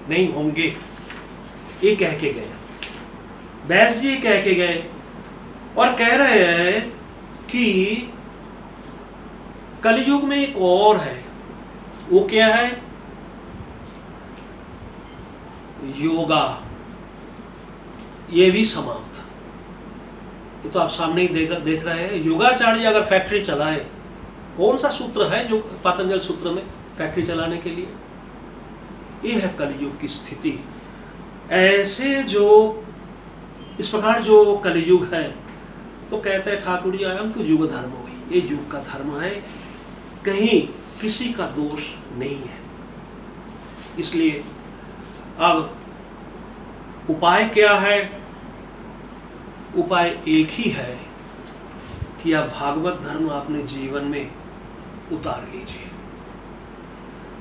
Speaker 4: नहीं होंगे। ये कह के गए व्यास जी, कह के गए और कह रहे हैं कि कलियुग में एक और है। वो क्या है? योगा। ये भी समाप्त। ये तो आप सामने ही देख रहे हैं। योगाचार्य अगर फैक्ट्री चलाए, कौन सा सूत्र है जो पतंजल सूत्र में फैक्ट्री चलाने के लिए? ये है कलियुग की स्थिति। ऐसे जो इस प्रकार जो कलियुग है, तो कहते हैं ठाकुर जी आयम तो युग धर्म हो, ये युग का धर्म है, कहीं किसी का दोष नहीं है। इसलिए अब उपाय क्या है? उपाय एक ही है कि आप भागवत धर्म अपने जीवन में उतार लीजिए।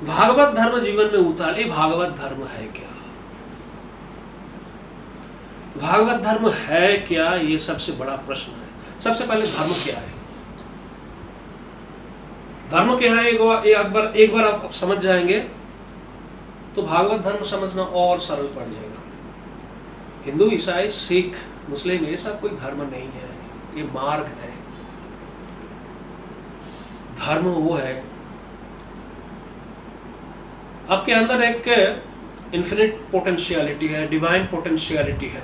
Speaker 4: भागवत धर्म जीवन में उतारे। भागवत धर्म है क्या? भागवत धर्म है क्या? ये सबसे बड़ा प्रश्न है। सबसे पहले धर्म क्या है? धर्म क्या है एक बार आप समझ जाएंगे तो भागवत धर्म समझना और सरल पड़ जाएगा। हिंदू, ईसाई, सिख, मुस्लिम, ये सब कोई धर्म नहीं है, ये मार्ग है। धर्म वो है आपके अंदर एक इन्फिनिट पोटेंशियलिटी है, डिवाइन पोटेंशियलिटी है।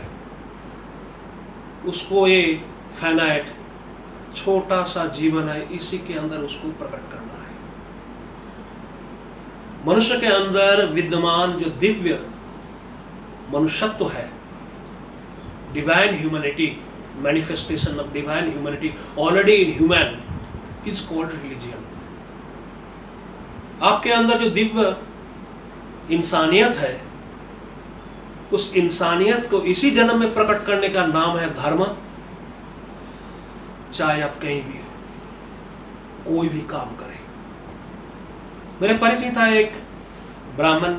Speaker 4: उसको ये फाइनाइट छोटा सा जीवन है, इसी के अंदर उसको प्रकट करना है। मनुष्य के अंदर विद्यमान जो दिव्य मनुष्यत्व है, divine humanity, manifestation of divine humanity already in human is called religion. आपके अंदर जो दिव्य इंसानियत है, उस इंसानियत को इसी जन्म में प्रकट करने का नाम है धर्म। चाहे आप कहीं भी हो, कोई भी काम करें। मेरे परिचय था एक ब्राह्मण,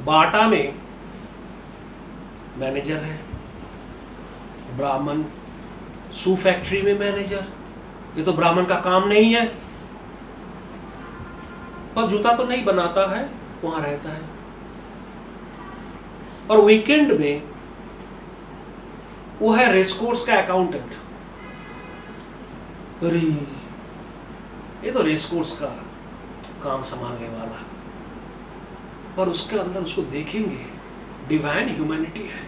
Speaker 4: बाटा में मैनेजर है, ब्राह्मण शू फैक्ट्री में मैनेजर। ये तो ब्राह्मण का काम नहीं है, पर जूता तो नहीं बनाता है, वहां रहता है। और वीकेंड में वो है रेसकोर्स का अकाउंटेंट। अरे ये तो रेस कोर्स का काम संभालने वाला, पर उसके अंदर उसको देखेंगे डिवाइन ह्यूमैनिटी है,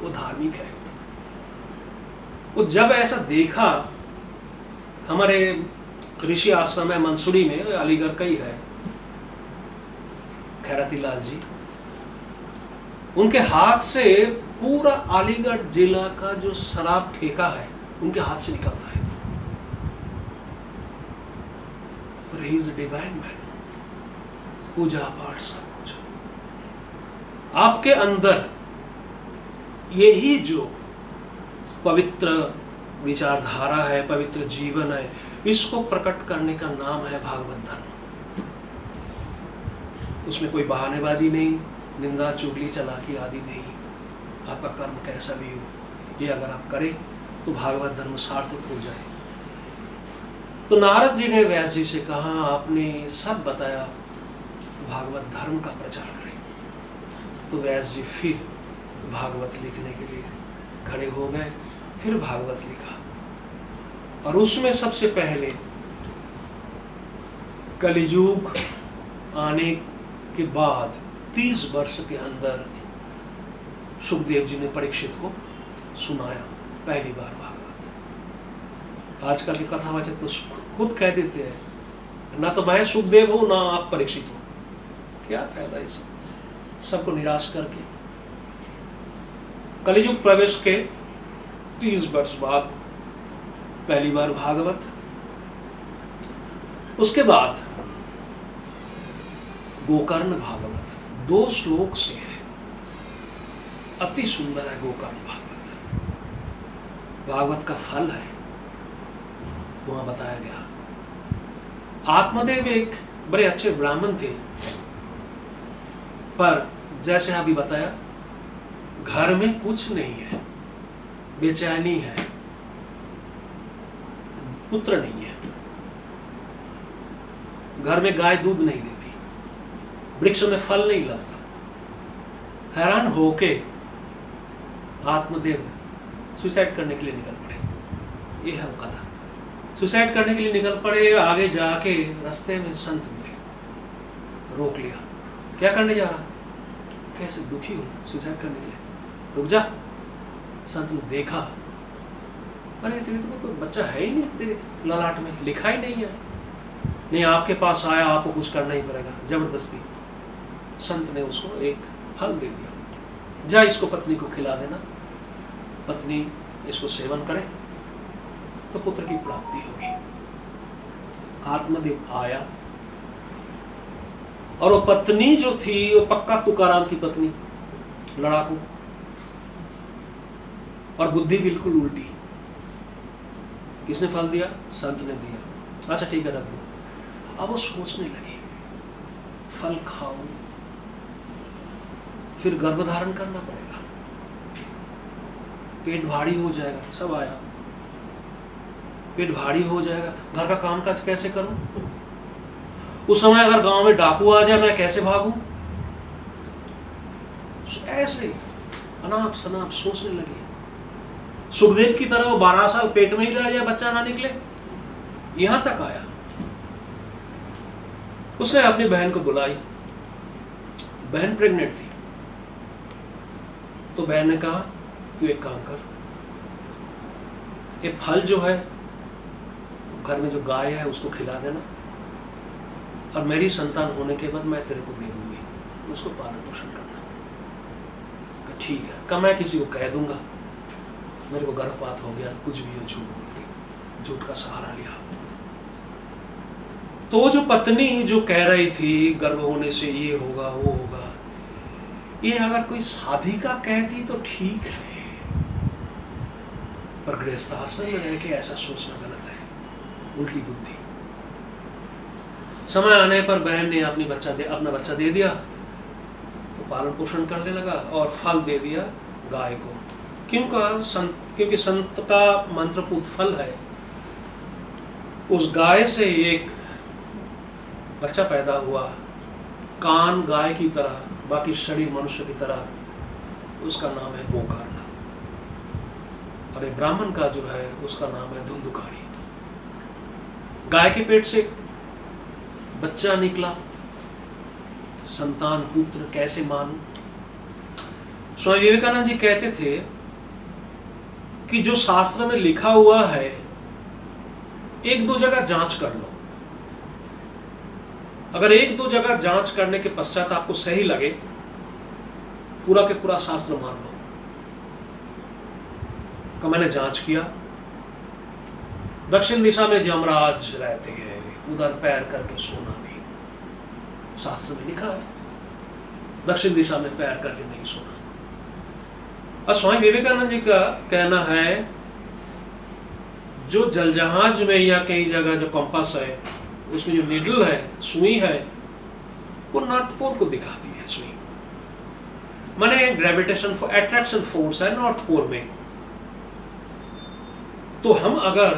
Speaker 4: वो धार्मिक है। वो जब ऐसा देखा, हमारे ऋषि आश्रम है मंसूरी में, अलीगढ़ का ही है, खैराती लाल जी, उनके हाथ से पूरा अलीगढ़ जिला का जो शराब ठेका है उनके हाथ से निकलता है। He is a divine man। पूजा पाठ सब कुछ आपके अंदर, यही जो पवित्र विचारधारा है, पवित्र जीवन है, इसको प्रकट करने का नाम है भागवत धर्म। उसमें कोई बहानेबाजी नहीं, निंदा चुगली चालाकी आदि नहीं। आपका कर्म कैसा भी हो, ये अगर आप करें तो भागवत धर्म सार्थक हो जाए। तो नारद जी ने व्यास जी से कहा, आपने सब बताया, भागवत धर्म का प्रचार करें। तो व्यास जी फिर भागवत लिखने के लिए खड़े हो गए, फिर भागवत लिखा। और उसमें सबसे पहले कलियुग आने के बाद 30 वर्ष के अंदर सुखदेव जी ने परीक्षित को सुनाया पहली बार भागवत। आजकल के कथावाचक तो खुद कह देते हैं, ना तो मैं सुखदेव हूं ना आप परीक्षित हो। क्या फायदा इस सबको निराश करके। कलियुग प्रवेश के 30 वर्ष बाद पहली बार भागवत। उसके बाद गोकर्ण भागवत 2 श्लोक से है, अति सुंदर है गोकर्ण भागवत। भागवत का फल है वहां बताया गया। आत्मदेव एक बड़े अच्छे ब्राह्मण थे, पर जैसे अभी बताया, घर में कुछ नहीं है, बेचैनी है, पुत्र नहीं है, घर में गाय दूध नहीं देती, वृक्ष में फल नहीं लगता। हैरान होके आत्मदेव सुसाइड करने के लिए निकल पड़े। ये है वो कथा। सुसाइड करने के लिए निकल पड़े। आगे जाके रास्ते में संत मिले, रोक लिया। क्या करने जा रहा? कैसे दुखी हो, सुसाइड करने के लिए, रुक जा। संत ने देखा, अरे तेरे तो कोई बच्चा है ही नहीं, तेरे ललाट में लिखा ही नहीं है। नहीं, आपके पास आया, आपको कुछ करना ही पड़ेगा, जबरदस्ती। संत ने उसको एक फल दे दिया, जा इसको पत्नी को खिला देना, पत्नी इसको सेवन करे तो पुत्र की प्राप्ति होगी। आत्मदेव आया और वो पत्नी जो थी वो पक्का तुकाराम की पत्नी, लड़ाकू, और बुद्धि बिल्कुल उल्टी। किसने फल दिया? संत ने दिया। अच्छा ठीक है, रख दो। अब वो सोचने लगी, फल खाऊं, फिर गर्भधारण करना पड़ेगा, पेट भारी हो जाएगा। सब आया, पेट भारी हो जाएगा, घर का कामकाज कैसे करूं? उस समय अगर गांव में डाकू आ जाए, मैं कैसे भागूं? ऐसे अनाप शनाप सोचने लगे। सुखदेव की तरह वो 12 साल पेट में ही रह जाए, बच्चा ना निकले, यहां तक आया। उसने अपनी बहन को बुलाई, बहन प्रेग्नेंट थी। तो बहन ने कहा, तू एक काम कर, ये फल जो है घर में जो गाय है उसको खिला देना, और मेरी संतान होने के बाद मैं तेरे को दे दूंगी, उसको पालन पोषण करना। ठीक है। कब मैं किसी को कह दूंगा मेरे को गर्भपात हो गया, कुछ भी हो, झूठ बोल के झूठ का सहारा लिया। तो जो पत्नी जो कह रही थी गर्भ होने से ये होगा वो होगा, ये अगर कोई साधिका कहती तो ठीक है, पर गृहस्थाश्रम में रह के ऐसा सोचना गलत है, उल्टी बुद्धि। समय आने पर बहन ने अपना बच्चा दे दिया, वो पालन पोषण करने लगा और फल दे दिया गाय को। क्योंकि संत का मंत्रपूत फल है। उस गाय से एक बच्चा पैदा हुआ, कान गाय की तरह, बाकी शरीर मनुष्य की तरह। उसका नाम है गोकर्ण, और एक ब्राह्मण का जो है उसका नाम है धुंधुकारी। गाय के पेट से बच्चा निकला, संतान पुत्र कैसे मानूं? स्वामी विवेकानंद जी कहते थे कि जो शास्त्र में लिखा हुआ है एक दो जगह जांच कर लो, अगर एक दो जगह जांच करने के पश्चात आपको सही लगे, पूरा के पूरा शास्त्र मान लो। तो मैंने जांच किया, दक्षिण दिशा में यमराज रहते हैं, उधर पैर करके सोना नहीं, शास्त्र में लिखा है दक्षिण दिशा में पैर करके नहीं सोना। और स्वामी विवेकानंद जी का कहना है जो जलजहाज में या कई जगह जो कंपास है उसमें जो नीडल है, सुई है, वो नॉर्थ पोल को दिखाती है। सुई माने ग्रेविटेशन अट्रैक्शन फोर्स है नॉर्थ पोल में। तो हम अगर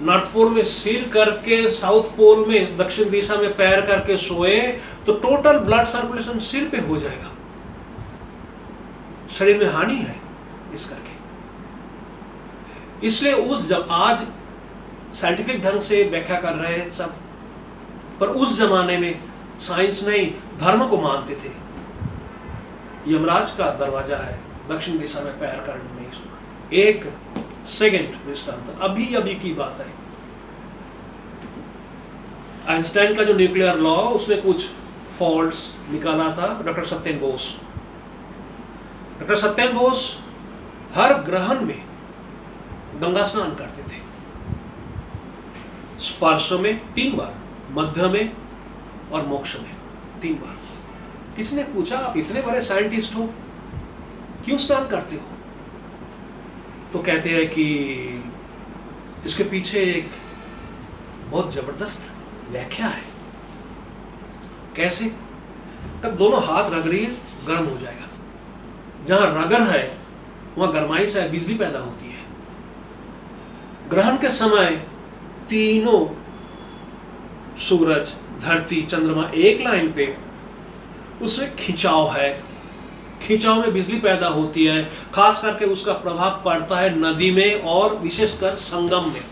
Speaker 4: नॉर्थ पोल में सिर करके साउथ पोल में दक्षिण दिशा में पैर करके सोए तो टोटल ब्लड सर्कुलेशन सिर पे हो जाएगा, शरीर में हानि है इस करके। इसलिए उस जब आज साइंटिफिक ढंग से व्याख्या कर रहे हैं सब, पर उस जमाने में साइंस नहीं धर्म को मानते थे। यमराज का दरवाजा है, दक्षिण दिशा में पैर करने नहीं सुना। एक सेकंड दृष्टांत, अभी अभी की बात है। आइंस्टाइन का जो न्यूक्लियर लॉ, उसमें कुछ फॉल्ट्स निकाला था डॉक्टर सत्येन बोस। डॉक्टर सत्येन बोस हर ग्रहण में गंगा स्नान करते थे, स्पर्श में 3 बार, मध्य में और मोक्ष में 3 बार। किसी ने पूछा आप इतने बड़े साइंटिस्ट हो क्यों स्नान करते हो? तो कहते हैं कि इसके पीछे एक बहुत जबरदस्त व्याख्या है। कैसे? तब दोनों हाथ रगड़िए, गर्म हो जाएगा। जहां रगड़ है वहां गरमाइश है, बिजली पैदा होती है। ग्रहण के समय तीनों सूरज, धरती, चंद्रमा एक लाइन पे, उसमें खिंचाव है, खिंचाव में बिजली पैदा होती है। खास करके उसका प्रभाव पड़ता है नदी में और विशेषकर संगम में।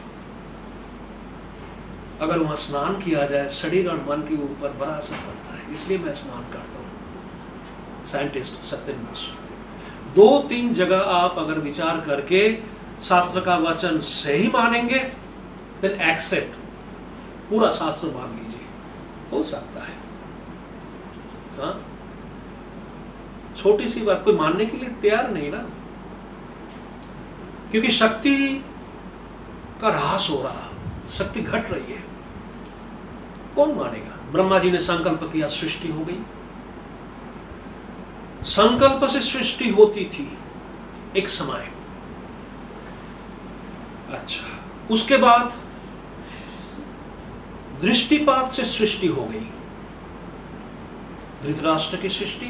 Speaker 4: अगर वहां स्नान किया जाए शरीर और मन के ऊपर बड़ा असर पड़ता है, इसलिए मैं स्नान करता हूं। साइंटिस्ट सत्येन बोस। 2-3 जगह आप अगर विचार करके शास्त्र का वचन सही मानेंगे, देन एक्सेप्ट, पूरा शास्त्र मान लीजिए, हो सकता है। हाँ, छोटी सी बात, कोई मानने के लिए तैयार नहीं ना, क्योंकि शक्ति का ह्रास हो रहा, शक्ति घट रही है। कौन मानेगा? ब्रह्मा जी ने संकल्प किया, सृष्टि हो गई। संकल्प से सृष्टि होती थी एक समय। अच्छा, उसके बाद दृष्टिपात से सृष्टि हो गई। धृतराष्ट्र की सृष्टि,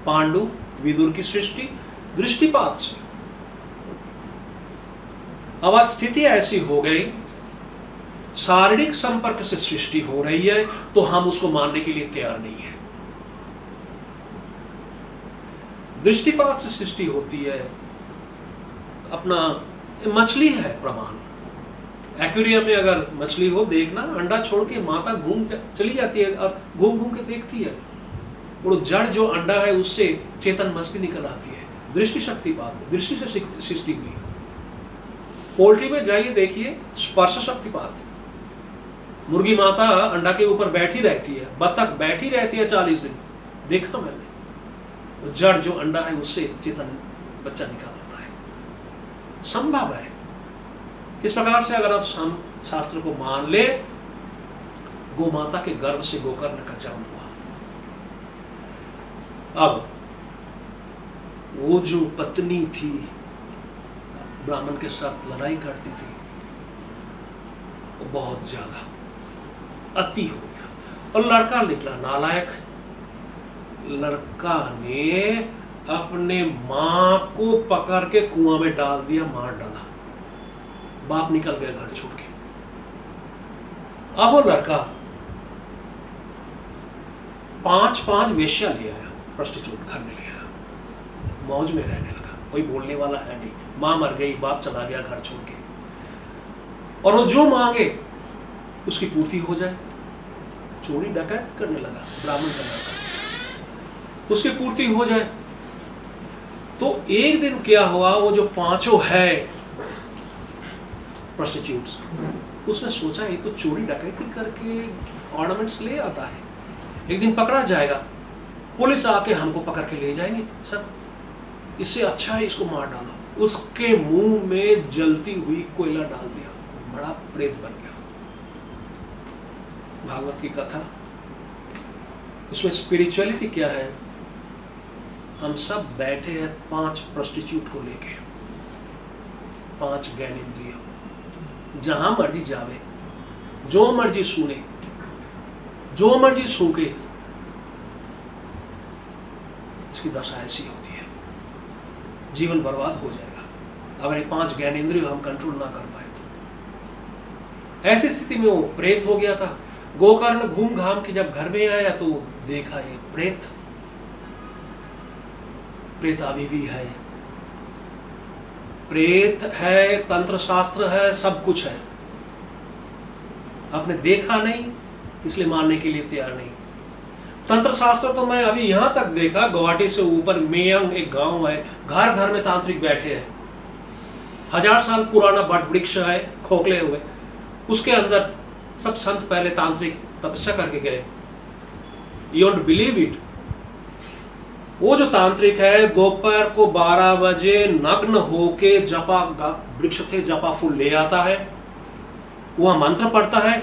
Speaker 4: पांडु विदुर की सृष्टि दृष्टिपात से। अब आज स्थिति ऐसी हो गई, शारीरिक संपर्क से सृष्टि हो रही है, तो हम उसको मानने के लिए तैयार नहीं है। दृष्टिपात से सृष्टि होती है, अपना मछली है प्रमाण। एक्वेरियम में अगर मछली हो, देखना, अंडा छोड़ के माता घूम चली जाती है और घूम घूम के देखती है, वो जड़ जो अंडा है उससे चेतन मछली निकल आती है। दृष्टि शक्तिपात, दृष्टि से सृष्टि हुई। पोल्ट्री में जाइए देखिए, स्पर्श शक्तिपात। मुर्गी माता अंडा के ऊपर बैठी रहती है, बतख बैठी रहती है 40 दिन, देखा मैंने। वो जड़ जो अंडा है उससे चेतन बच्चा निकाल आता है, संभव है। इस प्रकार से अगर आप शास्त्र को मान ले, गौ माता के गर्भ से गोकर्ण का जन्म हुआ। अब वो जो पत्नी थी ब्राह्मण के साथ लड़ाई करती थी, वो बहुत ज्यादा अति हो गया और लड़का निकला नालायक। लड़का ने अपने मां को पकड़ के कुआं में डाल दिया, मार डाला। बाप निकल गया घर छोड़ के। अब वो लड़का 5 वेश्या ले आया, प्रोस्टिट्यूट घर में ले आया, मौज में रहने लगा। कोई बोलने वाला है नहीं, मां मर गई, बाप चला गया घर छोड़ के। और वो जो मांगे उसकी पूर्ति हो जाए। चोरी डकैत करने लगा, ब्राह्मण का लड़का, उसकी पूर्ति हो जाए। तो एक दिन क्या हुआ, वो जो पांचों है प्रोस्टिट्यूट्स, उसने सोचा ये तो चोरी डकैती करके ऑर्नामेंट्स ले आता है, एक दिन पकड़ा जाएगा, पुलिस आके हमको पकड़ के ले जाएंगे सब, इससे अच्छा है इसको मार डालो। उसके मुंह में जलती हुई कोयला डाल दिया, बड़ा प्रेत बन गया। भागवत की कथा, इसमें स्पिरिचुअलिटी क्या है? हम सब बैठे हैं 5 प्रोस्टिट्यूट को लेके, 5 ज्ञानेंद्रिय, जहां मर्जी जावे, जो मर्जी सुने, जो मर्जी सूखे, इसकी दशा ऐसी होती है, जीवन बर्बाद हो जाएगा अगर ये 5 ज्ञानेंद्रिय हम कंट्रोल ना कर पाए तो। ऐसी स्थिति में वो प्रेत हो गया था। गोकर्ण घूम घाम के जब घर में आया तो देखा ये प्रेत अभी भी है, प्रेत है, तंत्र शास्त्र है, सब कुछ है, आपने देखा नहीं इसलिए मानने के लिए तैयार नहीं। तंत्र शास्त्र तो मैं अभी यहां तक देखा, गुवाहाटी से ऊपर मेयंग एक गांव है, घर घर में तांत्रिक बैठे हैं, 1000 साल पुराना बट वृक्ष है खोखले हुए, उसके अंदर सब संत पहले तांत्रिक तपस्या करके गए। You don't believe it. वो जो तांत्रिक है दोपहर को 12 बजे नग्न होके जपा वृक्ष थे जपा फूल ले आता है, वह मंत्र पढ़ता है,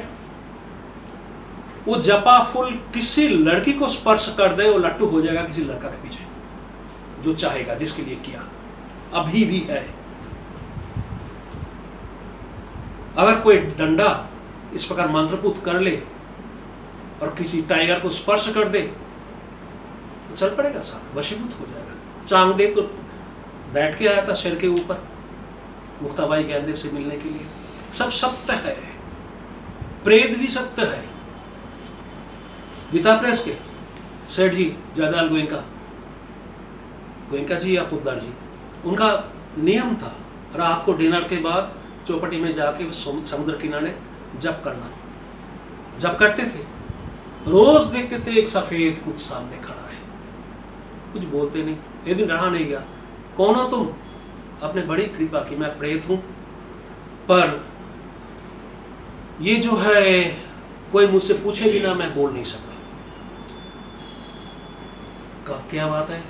Speaker 4: वो जपा फूल किसी लड़की को स्पर्श कर दे वो लट्टू हो जाएगा किसी लड़का के पीछे, जो चाहेगा, जिसके लिए किया, अभी भी है। अगर कोई डंडा इस प्रकार मंत्रपुत कर ले और किसी टाइगर को स्पर्श कर दे तो चल पड़ेगा साथ, वशीभूत हो जाएगा। चांगदेव तो बैठ के आया था शेर के ऊपर मुक्ताबाई ज्ञानदेव से मिलने के लिए। सब सत्य है, प्रेत भी सत्य है। गीता प्रेस के सेठ जी जयदाल गोयनका जी या पोद्दार जी, उनका नियम था रात को डिनर के बाद चौपटी में जाके समुद्र किनारे जप करना। जप करते थे, रोज देखते थे एक सफेद कुछ सामने खड़ा है, कुछ बोलते नहीं। एक दिन रहा नहीं गया, कौन हो तुम? आपने बड़ी कृपा की, मैं प्रेत हूं, पर ये जो है कोई मुझसे पूछे बिना मैं बोल नहीं सकता। क्या बात है?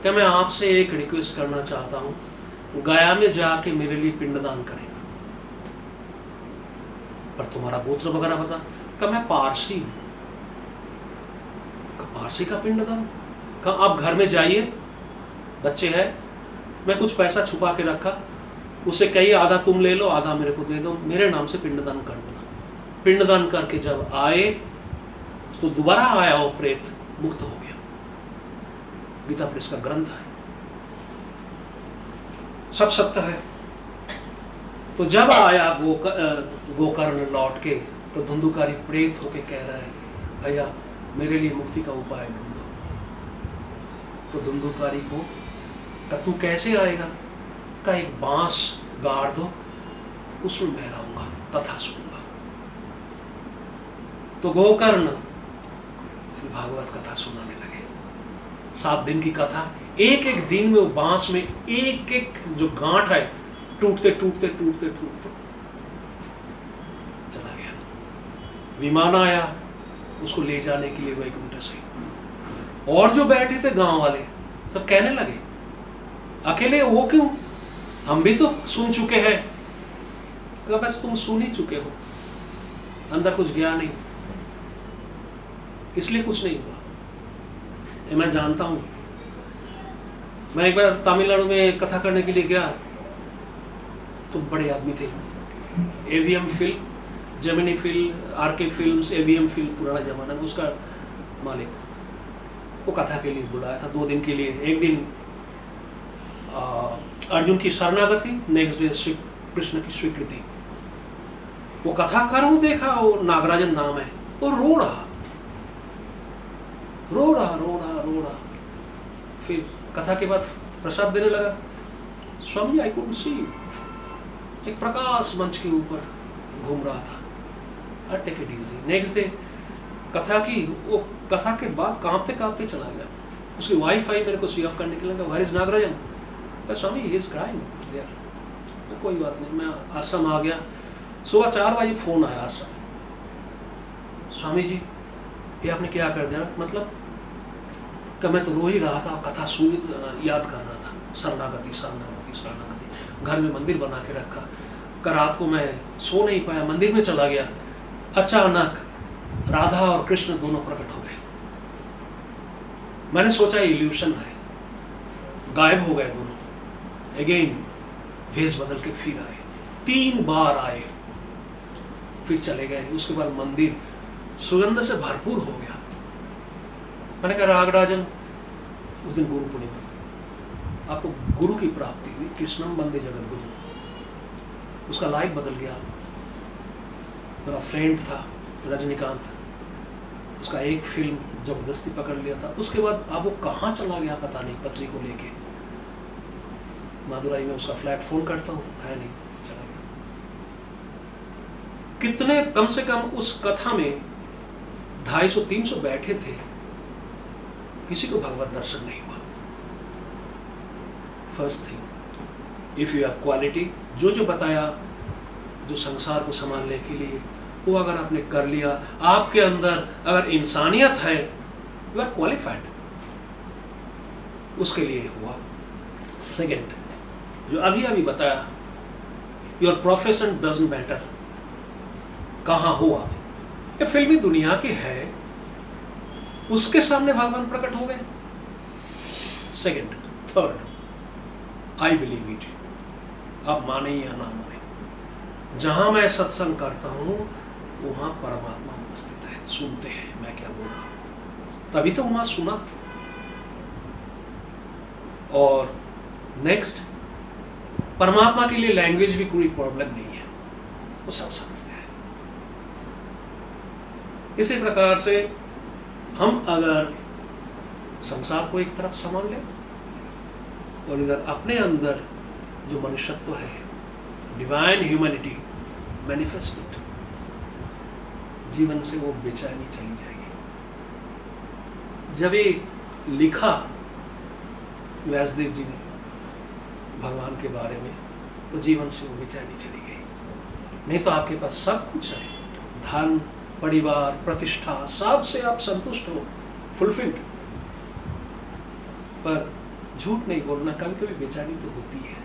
Speaker 4: क्या मैं आपसे एक रिक्वेस्ट करना चाहता हूं, गया में जाके मेरे लिए पिंडदान करें, पर तुम्हारा गोत्र वगैरह बता। क्या मैं पारसी हूं? पारसी का पिंडदान? आप घर में जाइए, बच्चे हैं, मैं कुछ पैसा छुपा के रखा, उससे कहिए आधा तुम ले लो आधा मेरे को दे दो, मेरे नाम से पिंडदान कर देना। पिंडदान करके जब आए तो दोबारा आया वो प्रेत, मुक्त हो गया। गीता प्रेस का ग्रंथ है, सब सत्य है। तो जब आया गोकर्ण लौट के तो धुंधुकारी प्रेत होके कह रहा है, भैया मेरे लिए मुक्ति का उपाय ढूंढो। तो धुंधुकारी को का तू कैसे आएगा? का एक बांस गाड़ दो, उसमें मैं रहूंगा, कथा सुनूंगा। तो गोकर्ण फिर भागवत कथा सुनाने लगे। 7 दिन की कथा, एक एक दिन में वो बांस में एक एक जो गांठ है टूटते टूटते टूटते टूटते चला गया। विमान आया उसको ले जाने के लिए वैकुंठ से, और जो बैठे थे गांव वाले सब कहने लगे, अकेले वो क्यों? हम भी तो सुन चुके हैं। बस तुम सुन ही चुके हो, अंदर कुछ गया नहीं, इसलिए कुछ नहीं हुआ। ये मैं जानता हूं। मैं एक बार तमिलनाडु में कथा करने के लिए गया तो बड़े आदमी थे, AVM film, Gemini film, RK films, AVM film, पुराना जमाना में, उसका मालिक वो कथा के लिए बुलाया था 2 दिन के लिए। एक दिन अर्जुन की शरणागति, नेक्स्ट डे श्री कृष्ण की स्वीकृति। वो कथा कर हूं, देखा वो नागराजन नाम है, वो रो रहा। फिर कथा के बाद प्रसाद देने लगा। स्वामी आई कुड सी, एक प्रकाश मंच के ऊपर घूम रहा था, I take it easy. Next day कथा की, वो कथा के बाद कांपते कांपते चला गया। उसकी वाईफाई मेरे को स्विच ऑफ करने के लिए, where is Nagarajan? Swami he is crying there. कोई बात नहीं, मैं आश्रम आ गया। सुबह 4 बजे फोन आया आश्रम, स्वामी जी ये आपने क्या कर दिया? मतलब कि मैं तो रो ही रहा था, कथा याद कर रहा था, शरणागति शरणागति शरणागति। घर में मंदिर बना के रखा, रात को मैं सो नहीं पाया, मंदिर में चला गया। अचानक राधा और कृष्ण दोनों प्रकट हो गए। मैंने सोचा इल्यूशन है, गायब हो गए दोनों। अगेन भेष बदल के फिर आए, 3 बार आए, फिर चले गए। उसके बाद मंदिर सुगंध से भरपूर हो गया। मैंने कहा रागराजन, उस दिन गुरु पूर्णिमा, आपको गुरु की प्राप्ति हुई, कृष्णम वंदे जगत गुरु। उसका लाइफ बदल गया। मेरा फ्रेंड था रजनीकांत, उसका एक फिल्म जबरदस्ती पकड़ लिया था। उसके बाद अब वो कहाँ चला गया पता नहीं, पत्नी को लेके। मादुराई में उसका फ्लैट, फोन करता हूँ, है नहीं, चला गया। कितने, कम से कम उस कथा में 250-300 बैठे थे, किसी को भगवत दर्शन नहीं हुआ। First thing, if you have quality, जो जो बताया, जो संसार को संभालने के लिए, वो अगर आपने कर लिया, आपके अंदर अगर इंसानियत है, यू आर क्वालिफाइड, उसके लिए हुआ। सेकंड, जो अभी अभी बताया, योर प्रोफेशन डजंट मैटर, कहाँ हो आप, ये फिल्मी दुनिया के है, उसके सामने भगवान प्रकट हो गए। Second, third, I believe it, आप माने या ना माने, जहां मैं सत्संग करता हूं वहां परमात्मा उपस्थित है, सुनते हैं मैं क्या बोल रहा हूं, तभी तो वहां सुना। और नेक्स्ट, परमात्मा के लिए लैंग्वेज भी कोई प्रॉब्लम नहीं है, वो सब समझते हैं। इसी प्रकार से हम अगर संसार को एक तरफ संभाल लें और इधर अपने अंदर जो मनुष्यत्व है, डिवाइन ह्यूमैनिटी, मैनिफेस्टेड, जीवन से वो बेचैनी चली जाएगी। जब ये लिखा व्यासदेव जी ने भगवान के बारे में, तो जीवन से वो बेचैनी चली गई। नहीं तो आपके पास सब कुछ है, धन, परिवार, प्रतिष्ठा, सब से आप संतुष्ट हो, फुलफिल्ड, पर झूठ नहीं बोलना, कभी कभी बेचैनी तो होती है।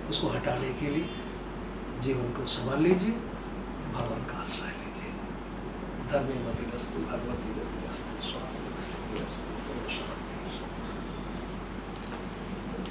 Speaker 4: उसको हटाने के लिए जीवन को संभाल लीजिए, भगवान का आश्रय लीजिए। धर्मे मतिरस्तु, भगवती गतिरस्तु।